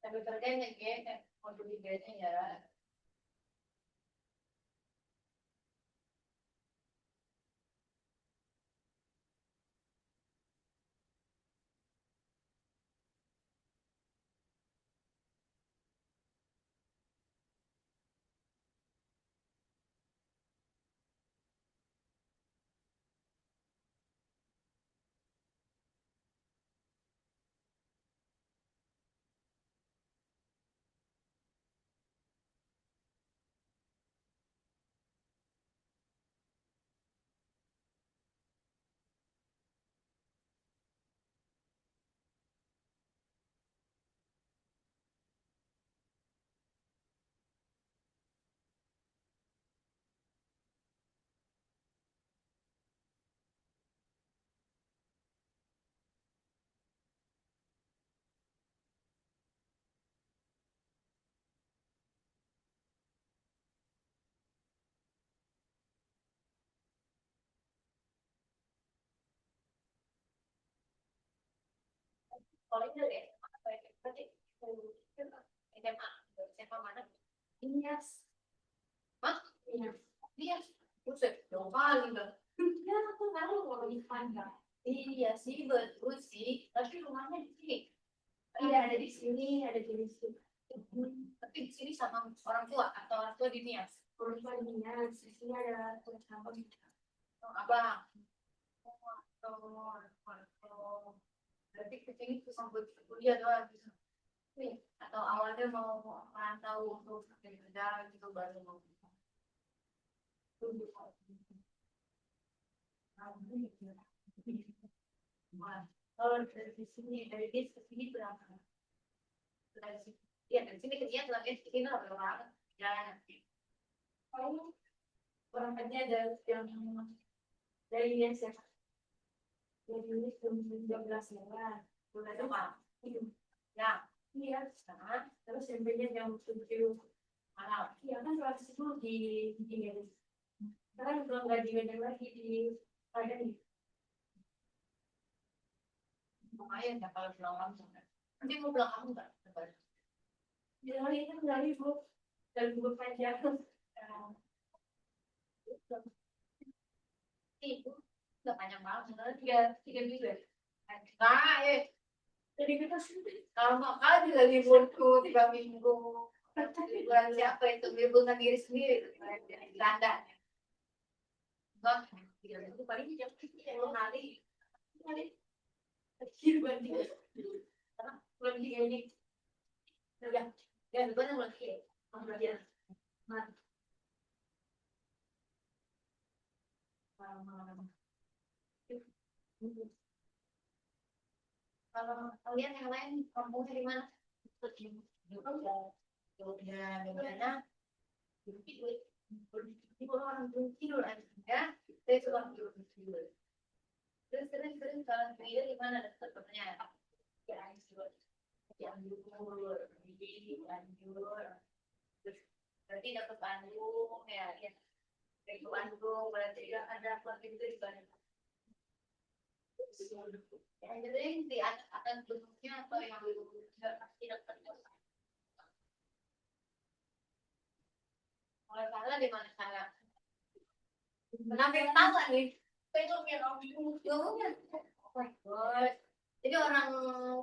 kerjanya kayak mobil biasanya ya. Kalau itu deh, berarti SMA, SMA mana? Iya. Hah? Iya, buset, jauh kali kan. Ya, aku tahu kalau di Padang. Iya sih, betul sih. Tapi rumahnya di sini. Iya, ada di sini, ada di sini. Tapi di sini sama orang tua atau orang tua di Nias. Orang tua di Nias, di sini ada teman abang. Oh, berarti ke sini cuma buat kuliah doang gitu. Atau awalnya mau merantau untuk kerja gitu baru mau. Kalau dari sini dari bis ke sini berapa? Dari sini, ya dari sini ke dia ke sini berapa banget? Ya, kalau orang kerja ada yang dari dia siapa? Dari ini jam 12 ya, mulai depan. Ya, iya. Nah, terus sampainya jam 7 malam. Iya kan kalau itu di sekarang belum nggak di Medan lagi di Padang. Lumayan ya kalau pulang langsung. Nanti mau pulang kamu nggak? Di hari ini nggak libur dan libur panjang. Itu nggak panjang banget, sebenarnya tiga minggu ya. Nah, jadi kita kalau makan juga libur tuh 3 minggu. Liburan siapa itu liburan diri sendiri, Belanda. Enggak, 3 minggu paling jam 10 hari. Kecil banget. Karena bulan 3 ini ya, ya bukan bulan 3. Belajar. Kalau kalian yang lain kampungnya di mana? Jogja, gimana? Di orang tidur ya, saya suka tidur. Terus kalau tidur di mana tempatnya? Ya, Cianjur, terus berarti dapat Bandung ya, ya. Dari Bandung berarti ada keluarga itu di Bandung. Ya, jadi di atas bentuknya atau yang tidak pasti dapat. Kalau salah di mana salah? Kenapa yang tahu nih? Itu yang ngomongnya. Jadi orang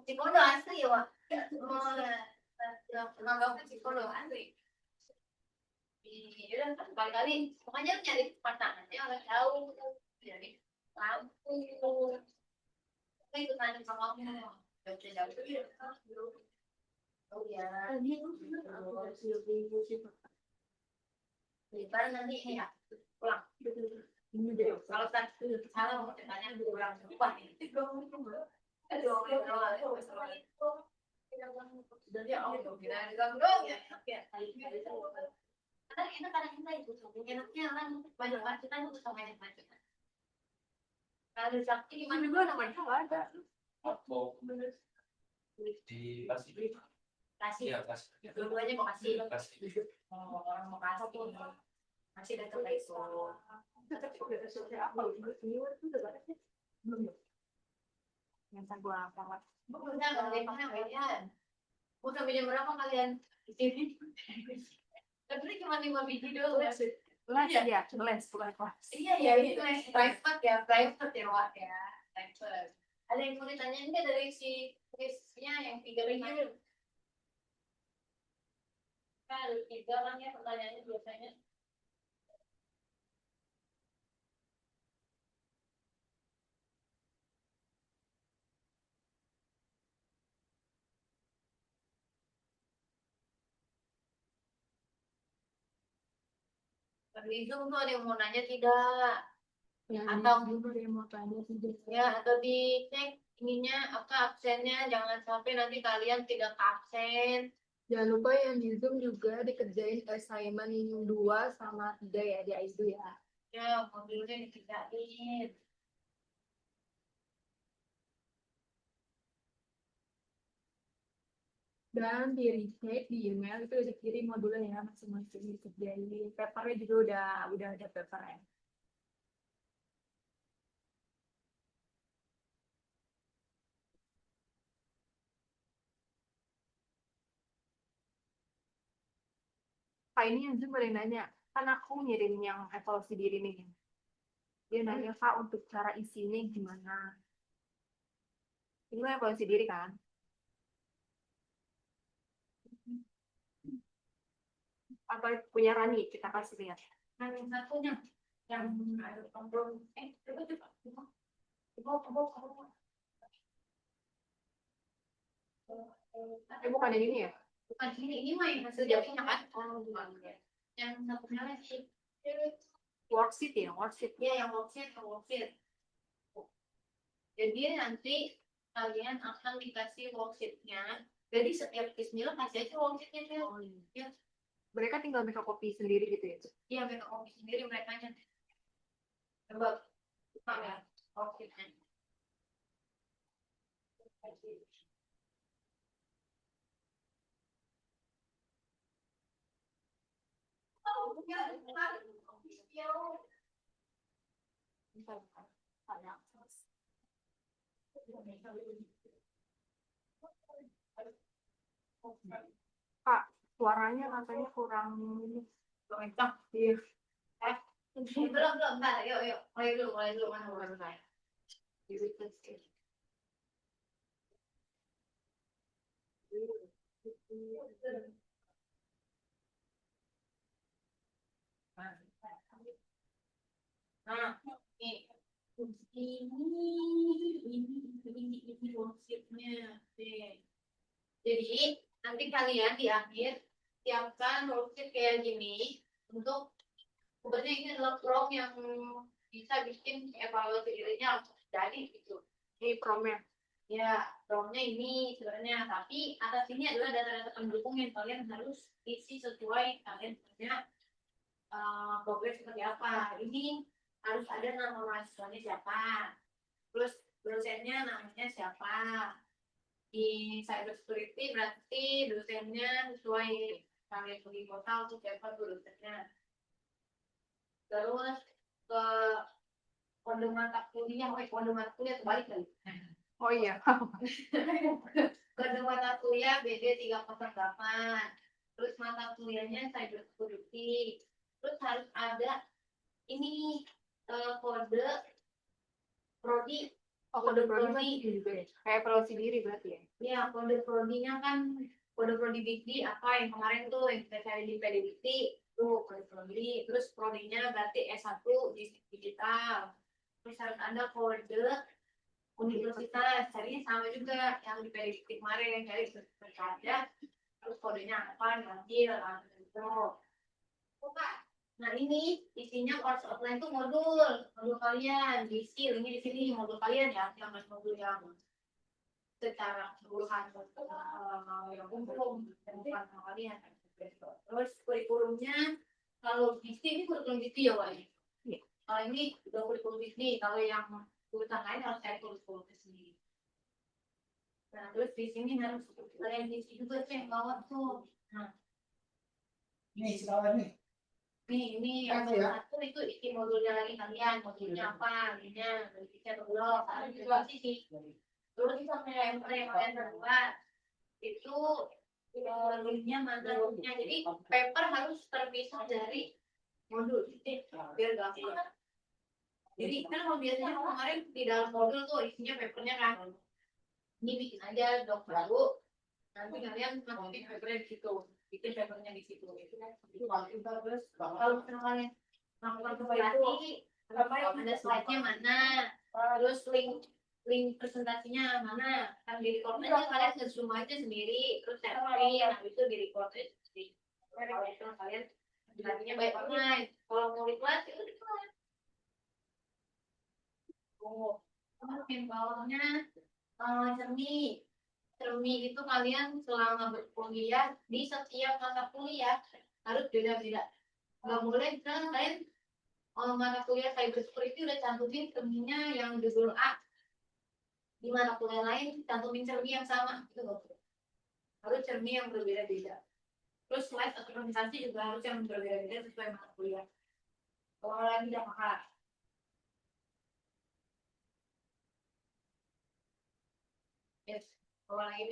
Cipondo asli ya, Wak? Oh, yang menganggapnya Cipondo asli. Iya, kan kali-kali makanya nyari pasangannya orang jauh, jadi Lampung. Saya ikut nanya sama kamu, jauh. Oh ya. Lebaran nanti ini ya, pulang. Kalau tak salah mau tanya pulang cepat nih. Jadi aku kira dong ya. Karena enak kadang kita itu enaknya kan banyak macetan itu sama banyak macetan. Kalau sakti gimana juga namanya nggak ada. Mau di Pasifik. Kasih. Iya, Pasifik. Dua-duanya mau kasih. Pasifik. Orang mau kasih. Masih ada ke Iso. Belum. Yang saya gua apa? Bukannya kalian. Bukan beda berapa kalian di TV? Tapi cuma 5 biji doang. Les ya, les bukan kelas. Iya ya, itu les private ya, Wak ya, private. Ada yang mau ditanyain nggak dari si kuisnya yang 3 biji? Kan 3 kan ya pertanyaannya biasanya. Di Zoom tuh ada yang mau nanya tidak? Ya, Atau dulu dia mau tanya tidak. ya, atau dicek ininya apa absennya, jangan sampai nanti kalian tidak absen. Jangan lupa yang di Zoom juga dikerjain assignment 2 sama 3 ya di ISU ya. Ya, mobilnya dikerjain. Dan di retake di email itu udah dikirim modulnya ya masing-masing dikerjain. Papernya juga udah ada papernya. Pak ini yang Zoom boleh nanya, Kan aku ngirim yang evaluasi diri nih. Dia nanya Kak untuk cara isinya gimana. Ini kan evaluasi diri kan? Atau punya Rani kita kasih lihat. Nah, yang satunya yang ada kontrol. Coba. Bukan yang ini ya? Bukan ini mah yang hasil jadinya kan? Oh, bukan. Yang satunya lagi. Worksheet ya, worksheet. Ya, yang worksheet. Jadi nanti kalian akan dikasih worksheetnya. Jadi setiap bismillah kasih aja worksheetnya. Oh, iya. Ya. Mereka tinggal make copy sendiri gitu ya? Iya, mereka kopi sendiri mereka nya. Coba buka ya worksheetnya. Kak, suaranya katanya kurang ini. Kencang. Iya. Belum, entar, yuk, mulai dulu, mana mulai. Nah, ini worksheetnya. Jadi nanti kalian di akhir siapkan worksheet kayak gini untuk sebenarnya ini adalah prompt yang bisa bikin evaluasi dirinya langsung jadi gitu. Ini promnya. Ya, promnya ini sebenarnya, tapi atas ini adalah data-data pendukung yang kalian harus isi sesuai kalian punya progres seperti apa. Ini harus ada nama mahasiswanya siapa, terus dosennya namanya siapa. Di cyber security berarti dosennya sesuai kalian pergi kota untuk siapa tuh dosennya. Terus ke kode mata kuliah, kode mata kuliah kebalik kali. Oh iya. Kode mata kuliah BD 308. Terus mata kuliahnya cyber security. Terus harus ada ini kode prodi. Oh, kode prodi juga ya? Kayak evaluasi diri berarti ya? Ya, kode prodinya kan kode prodi Dikti apa yang kemarin tuh yang kita cari di PDDikti tuh kode prodi. Terus prodinya berarti S1 di digital. Terus harus ada kode universitas, carinya sama juga yang di PDDikti kemarin, cari ada. Terus kodenya apa, ngambil gitu. Nah ini isinya course outline tuh modul kalian diisi ini di sini modul kalian ya, yang modul yang secara keseluruhan yang umum bukan kalian. Terus kurikulumnya kalau Disney ini kurikulum Disney ya Wak? Iya. Kalau ini udah kurikulum Disney, kalau yang jurusan lain harus cari kurikulum sendiri. Nah terus di sini harus kalian isi juga tuh yang bawah tuh. Nah Ini sekarang nih. ini yang satu itu isi modulnya lagi kalian, modulnya apa, ininya, bentuknya belum, harus juga sih. Terus sampai yang kalian buat itu linknya mana linknya, jadi paper harus terpisah dari modul, biar gampang. Jadi kan kalau biasanya kemarin di dalam modul tuh isinya papernya kan, ini bikin aja doc baru, nanti kalian masukin papernya di situ. Bikin papernya di situ. Terus kalau kalian melakukan presentasi, ada slide-nya mana, terus link presentasinya mana, kan di record aja kalian nge-zoom aja sendiri, terus sharing, habis itu di record aja sendiri. Kalau itu kalian jadinya baik online, kalau mau di kelas itu di kelas. Oh, yang bawahnya cermi itu kalian selama berkuliah di setiap mata kuliah harus beda-beda. Nggak boleh misalnya kalian mata kuliah cyber security udah cantumin cerminya yang judul A, di mata kuliah lain cantumin cermi yang sama itu loh. Harus cermi yang berbeda-beda. Terus slide atau presentasi juga harus yang berbeda-beda sesuai mata kuliah. Kalau lagi tidak maka yes, kalau lagi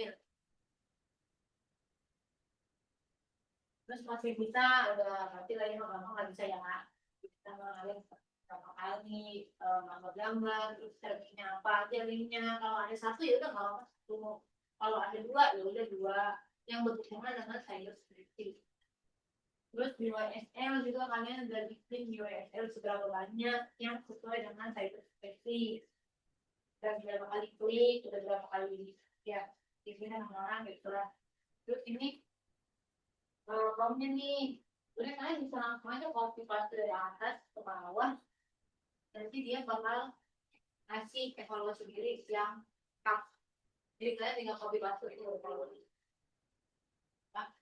Terus masih bisa udah berarti lah ya gampang nggak bisa ya Kak. Kita ngalamin berapa kali gambar-gambar terus termnya apa aja linknya kalau ada satu ya udah nggak apa satu kalau ada dua ya udah dua yang berhubungan dengan cyber security. Terus di YSL juga kalian udah bikin di YSL seberapa banyak yang sesuai dengan cyber security dan berapa kali klik udah berapa kali ya di sini orang gitu lah. Terus ini promnya nih udah kalian bisa langsung aja copy paste dari atas ke bawah nanti dia bakal ngasih evaluasi diri yang lengkap jadi kalian tinggal copy paste itu evaluasi nah,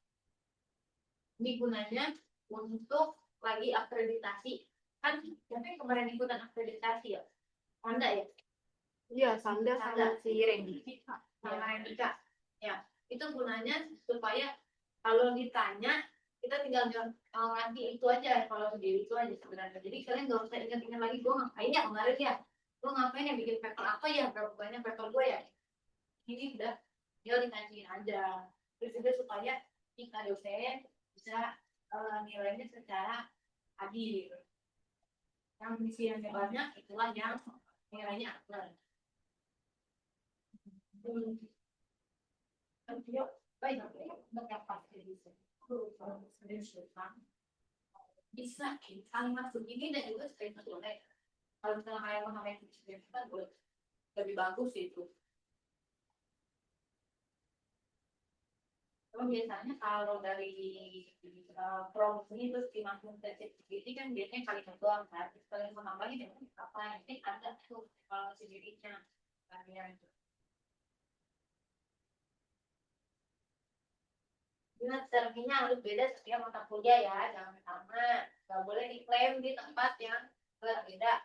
ini gunanya untuk lagi akreditasi kan mungkin kemarin ikutan akreditasi ya Anda ya Iya, Sanda sama si Randy. sama Rendika ya itu gunanya supaya kalau ditanya kita tinggal ngasih itu aja kalau sendiri itu aja sebenarnya jadi kalian gak usah ingat-ingat lagi gue ngapain ya kemarin ya gue ngapain ya bikin paper apa ya berapa banyak paper gue ya ini udah tinggal ditanyain aja terus juga supaya jika dosen bisa nilainya secara adil yang isiannya banyak itulah yang nilainya akurat. Baik, bisa kalimat begini dan juga sering boleh kalau misalnya kayak mengenai kan boleh lebih bagus itu. Kalau biasanya kalau dari prompt ini terus dimaksud sensitivity kan biasanya kalimat doang kan terus kalian mau nambahin ya apa ini ada tuh kalau sendirinya kalian itu. Ingat termnya harus beda setiap mata kuliah ya, jangan sama. Gak boleh diklaim di tempat yang berbeda.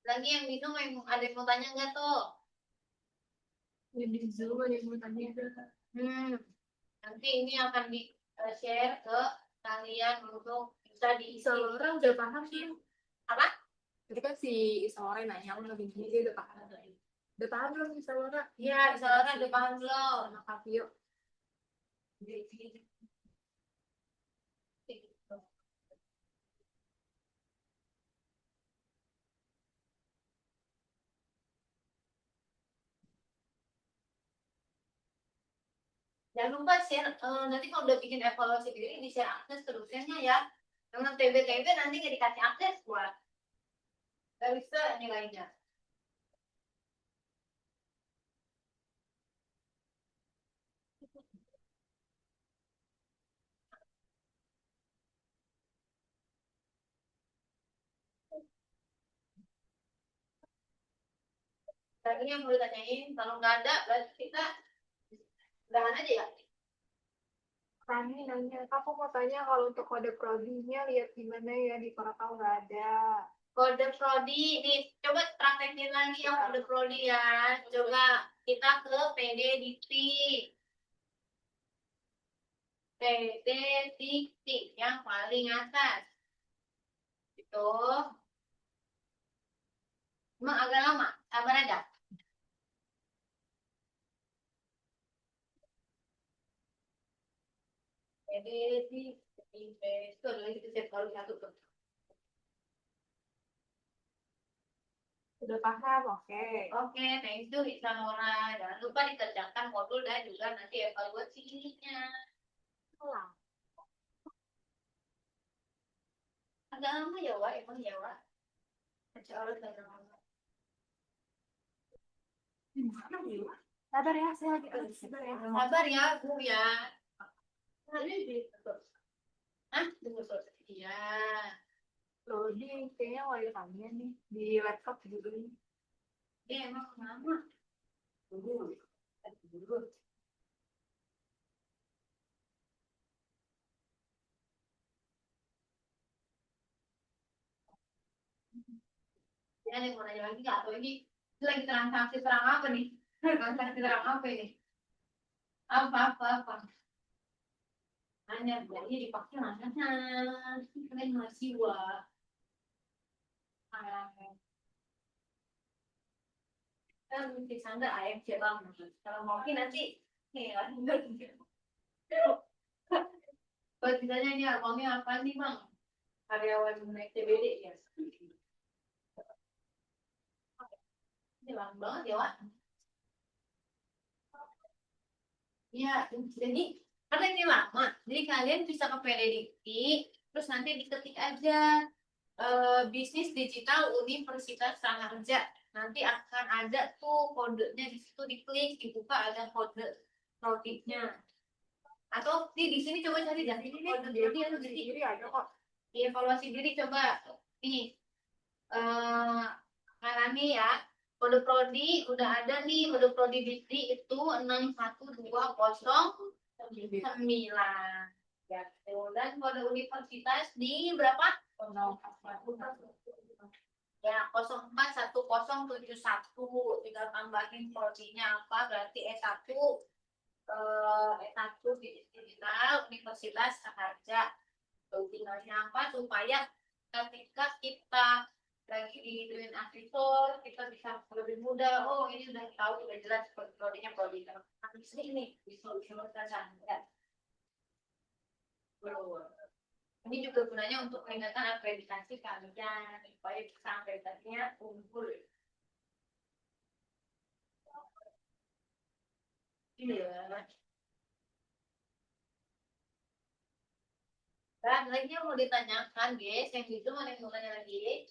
Lagi yang bingung ada yang mau tanya nggak tuh? Yang di Zoom ada yang mau tanya juga. Nanti ini akan di share ke kalian untuk bisa diisi. Orang udah paham sih. Apa? Jadi kan si Isora nanya, aku lebih gini dia udah paham. Udah paham belum Isora? Iya, Isora udah paham belum? Sama Kavio. Jangan lupa share, nanti kalau udah bikin evaluasi diri, di share akses ke dosennya ya. Yang TB-TB nanti nggak dikasih akses buat. Gak bisa nilainya. Tadi yang mau ditanyain, kalau nggak ada, berarti kita udahan aja ya. Rani nanya, aku mau tanya kalau untuk kode prodinya lihat gimana ya di Korakau nggak ada. Kode prodi, nih coba praktekin lagi yang kode prodi ya. Coba kita ke PD Dikti. PD Dikti yang paling atas. Itu. Emang agak lama, sabar aja. PD Dikti, itu lagi kita cek kalau satu tuh. Udah paham, oke. Oke, thank you Isanora. Jangan lupa dikerjakan modul dan juga nanti evaluasi ininya. Agak lama ya, Wak. Emang ya, Wak. Insya Allah agak lama. Sabar ya, saya lagi sabar ya. Sabar ya, Bu ya. Hah? Tunggu terus. Iya. Loading, kayaknya mau tanya nih di laptop juga nih. Emang lama. Tunggu. Tunggu. Ya, ada yang mau nanya lagi nggak? Atau ini lagi transaksi terang apa nih? Transaksi terang apa ini? Apa? Hanya jadi dipakai mana? Kalian mahasiswa. Kan di sana AMC banget. Kalau mau nanti nih lah. Kalau ditanya ini abangnya apa nih bang? Karyawan naik TBD ya. Ini lama banget ya Wak. Ya, jadi karena ini lama, jadi kalian bisa ke Peledikti, terus nanti diketik aja bisnis digital Universitas Raharja. Nanti akan ada tuh kodenya di situ, diklik, dibuka ada kode notifnya. Atau di sini coba cari dah ini nih kode jadi atau Diri ada kok. dievaluasi diri coba nih alami ya kode prodi udah ada nih kode prodi Dikti itu 61209 ya dan kode universitas di berapa ya 041071 tinggal tambahin prodinya apa berarti S1 digital Universitas Raharja tinggalnya apa supaya ketika kita lagi diiduin asesor kita bisa lebih mudah oh ini sudah tahu sudah jelas prodinya prodi ini bisa ya. Ini juga gunanya untuk meningkatkan akreditasi kalian supaya bisa akreditasinya unggul. Iya. Dan lagi yang mau ditanyakan guys, yang itu mana yang mau tanya lagi?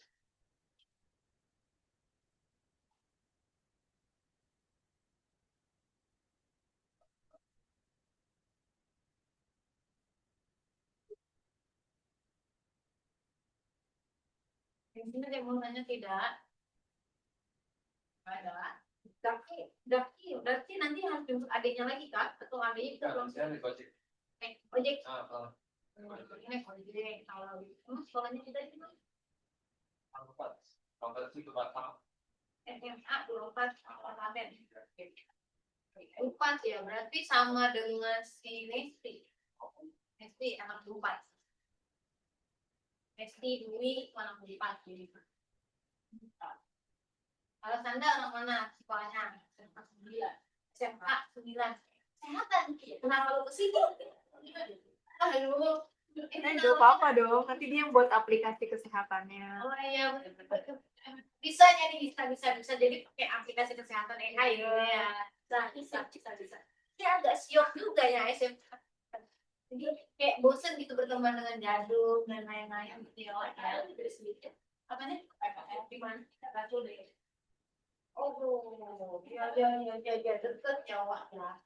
Yang sini ada yang mau tanya tidak? Ada. Berarti nanti harus jemput adiknya lagi kan? Atau adiknya itu belum? Ojek. Ojek. Ini Ini kalau sekolahnya kita itu Empat itu Batam. SMA 24 Parlemen. 4 ya, berarti sama dengan si Nesti. Nesti anak 4. Nesti Dwi anak 4 jadi. Kalau Sanda anak mana sekolahnya? SMA 9. SMA 9. Kesehatan. Kenapa lu ke situ? Aduh. Gak apa-apa dong, nanti dia yang buat aplikasi kesehatannya. Oh iya, bisa jadi bisa jadi pakai aplikasi kesehatan AI ya. Bisa. Ini agak siok juga ya SMK. Jadi kayak bosen gitu berteman dengan jadul dan lain-lain gitu ya. Sedikit. Apa nih? Di mana? Kita deh. Oh, ya deket Jawa ya.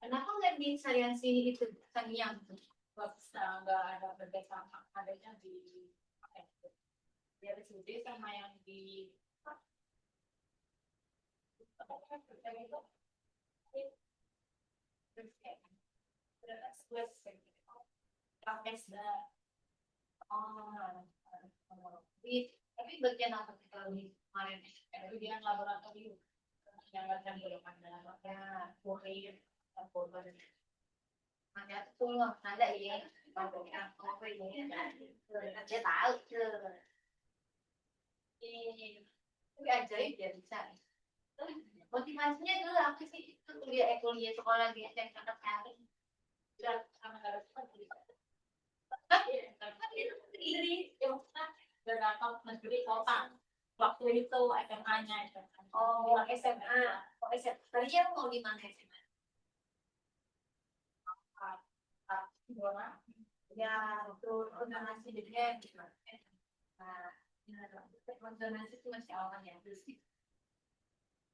Kenapa nggak di Sariasi itu Sangiang? Bisa nggak ada kerjasama adanya di RSUD sama yang di tapi bagian apa kalau di kemarin bagian laboratorium yang ada belum ada kurir korban ada tuh ada ya kalau ini dia tahu tapi ajaib ya bisa motivasinya dulu apa sih itu kuliah sekolah di SMK tertarik dan sama harus sendiri dan atau negeri kota waktu itu SMA-nya oh SMA tadinya mau di mana SMA ya itu organisasi jadi organisasi itu masih awal ya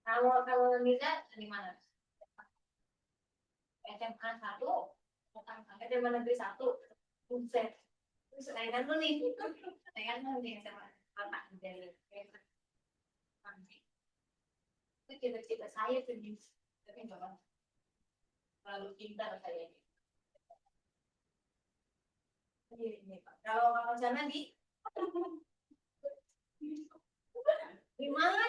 kalau Mirza di mana SMA 1 SMA negeri 1 Buset saya kan tuh nih SMA anak dari itu cita-cita saya tuh tapi nggak terlalu pintar saya ini kalau sana di mana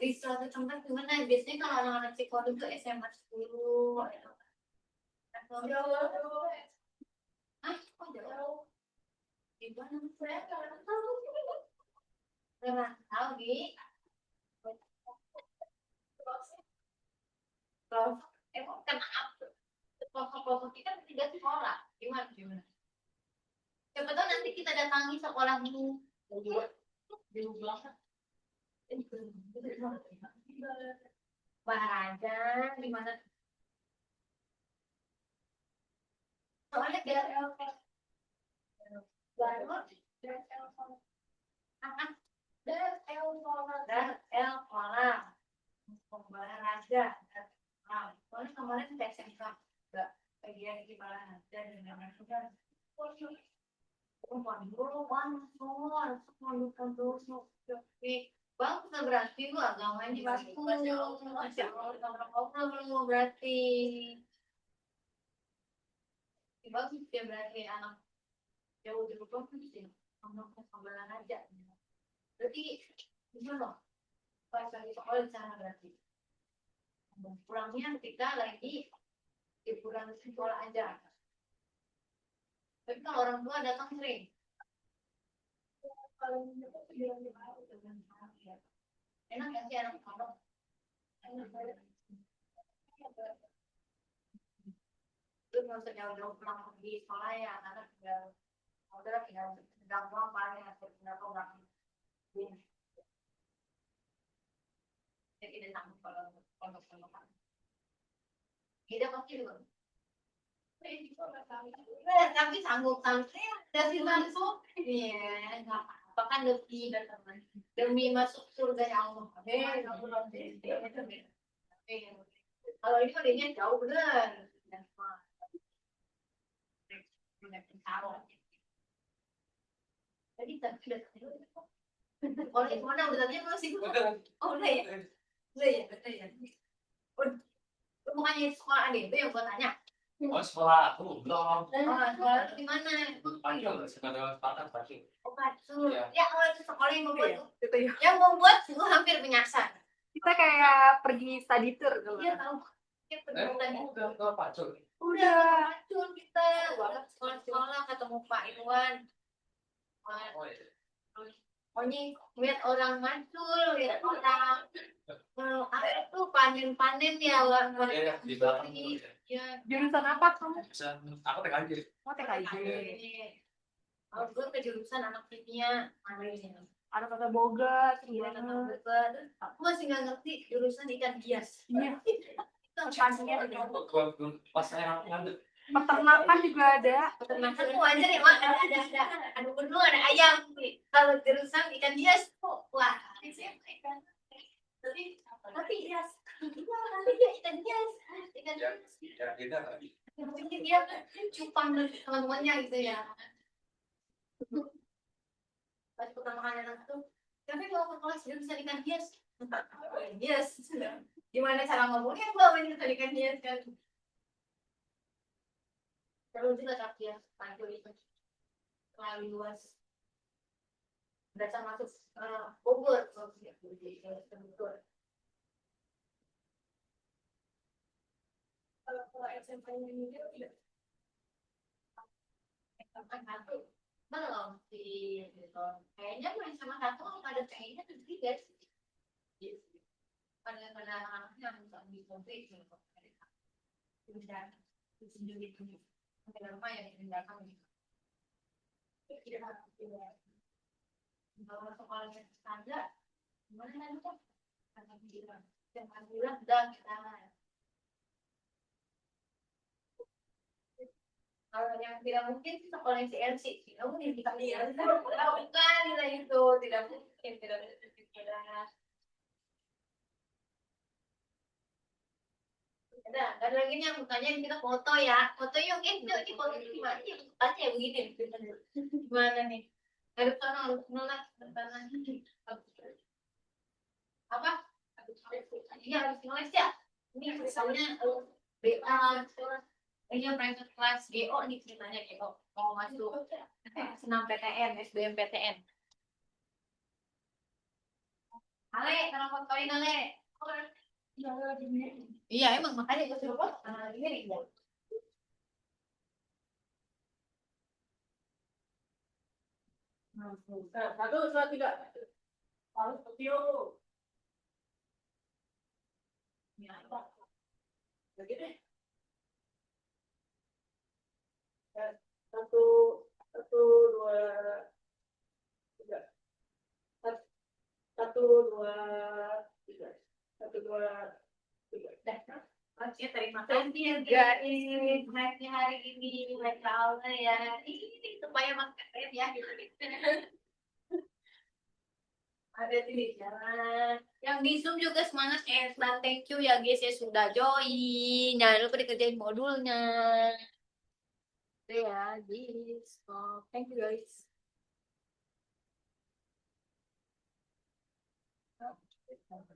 di suatu tempat di mana biasanya kalau anak-anak psikolog itu SMA 10 atau jauh kok jauh Gimana saya nggak tahu. Nggak tahu Gi. Kalau kan kelompok kita tidak sekolah, gimana? Siapa tahu nanti kita datangi sekolahmu. Jauh banget. Baharaja, gimana? Soalnya dari LK. Baru dari LK. Dari LK. Baharaja. Soalnya kemarin tes SMK enggak bagian di Baharaja dengan sudah. Bang, berarti lu agamanya bagus. Masya Allah, lu berarti. Bagus dia berarti anak jauh dari bagus sih. Anak kesabaran aja. Berarti gimana? Pas lagi sekolah di sana berarti. Pulangnya ketika lagi di pulang sekolah aja. Tapi kalau orang tua datang sering. Kalau enak ya sih anak kamu. Itu nggak usah jauh-jauh pulang pergi sekolah ya, karena tinggal doang paling atau tinggal pulang. Jadi tidak sanggup kalau kan. Kita pasti dulu. Tapi sanggup dari langsung, iya, bahkan lebih demi masuk surga yang Allah. Kalau ini kodenya jauh bener. Jadi tidak. Kalau itu mana udah tanya belum sih? Oh udah ya, betul ya. Bukannya sekolah adik itu yang gua tanya. Oh sekolah aku belum. Sekolah di mana? Pacul, sekolah Spartan Pacul. Oh Pacul. Ya kalau itu sekolah yang membuat Gitu ya. yang membuat itu hampir menyasar. Kita kayak pergi study tour gitu. Iya tahu. Udah Pacul. Udah Pacul kita. Sekolah ketemu Pak Irwan. Oh iya. Pokoknya lihat orang Mancul, lihat orang apa itu panen ya orang. Iya di belakang. Ya, Jurusan apa kamu? Aku TKJ. Oh, TKJ. kalau gue ke jurusan anak kimia, Ada kata boga, iya tentang bukan. Aku masih nggak ngerti jurusan ikan hias. Iya. Pertanian. Pas saya ngambil. Peternakan juga ada. Peternakan tuh wajar ya mak, ada bener ada ayam. Kalau jurusan ikan hias, wah, ikan. Tapi hias, tapi dia ikan hias, ikan hias. Ya beda lagi. Mungkin dia cupang dari teman-temannya gitu ya. Pas pertama kali anak tuh, tapi kalau ke kelas dia bisa ikan hias. Hias, gimana cara ngomongnya gua main ikan hias kan? Terus juga tapi ya, panjul itu terlalu luas. Berasa masuk Bogor, Bogor. Kalau SMP-nya ini tidak. SMA 1 belum di kayaknya main sama 1 kalau ada kayaknya ketiga sih. Pada anaknya bisa dikonflik sudah sendiri punya rumah yang ditinggalkan tidak kalau sekolahnya ada gimana nanti kan karena bilang jangan bilang dan kita kalau yang tidak mungkin sekolah yang CLC tidak mungkin kita lihat bukan nilai itu tidak mungkin tidak ada lagi yang mukanya kita foto ya foto yuk ini foto gimana ya tanya ya begini gimana nih dari sana nolak tanah apa iya harus nulis ya ini misalnya BA ini private class GO nih ceritanya GO mau masuk senam PTN SBM PTN Ale kalau fotoin Ale iya emang makanya gue suruh ini ya. Satu, dua, tiga. Harus video. Ini apa? Lagi deh. Satu, satu, dua, tiga. Satu, dua, tiga. Satu, dua, tiga. Dah. Oke, terima kasih ya guys. Hari hari ini mereka ya. Ini supaya makan ya. Ada di jalan. Yang di Zoom juga semangat dan thank you ya guys ya sudah join. Jangan lupa dikerjain modulnya. Itu ya guys. Oh, thank you guys.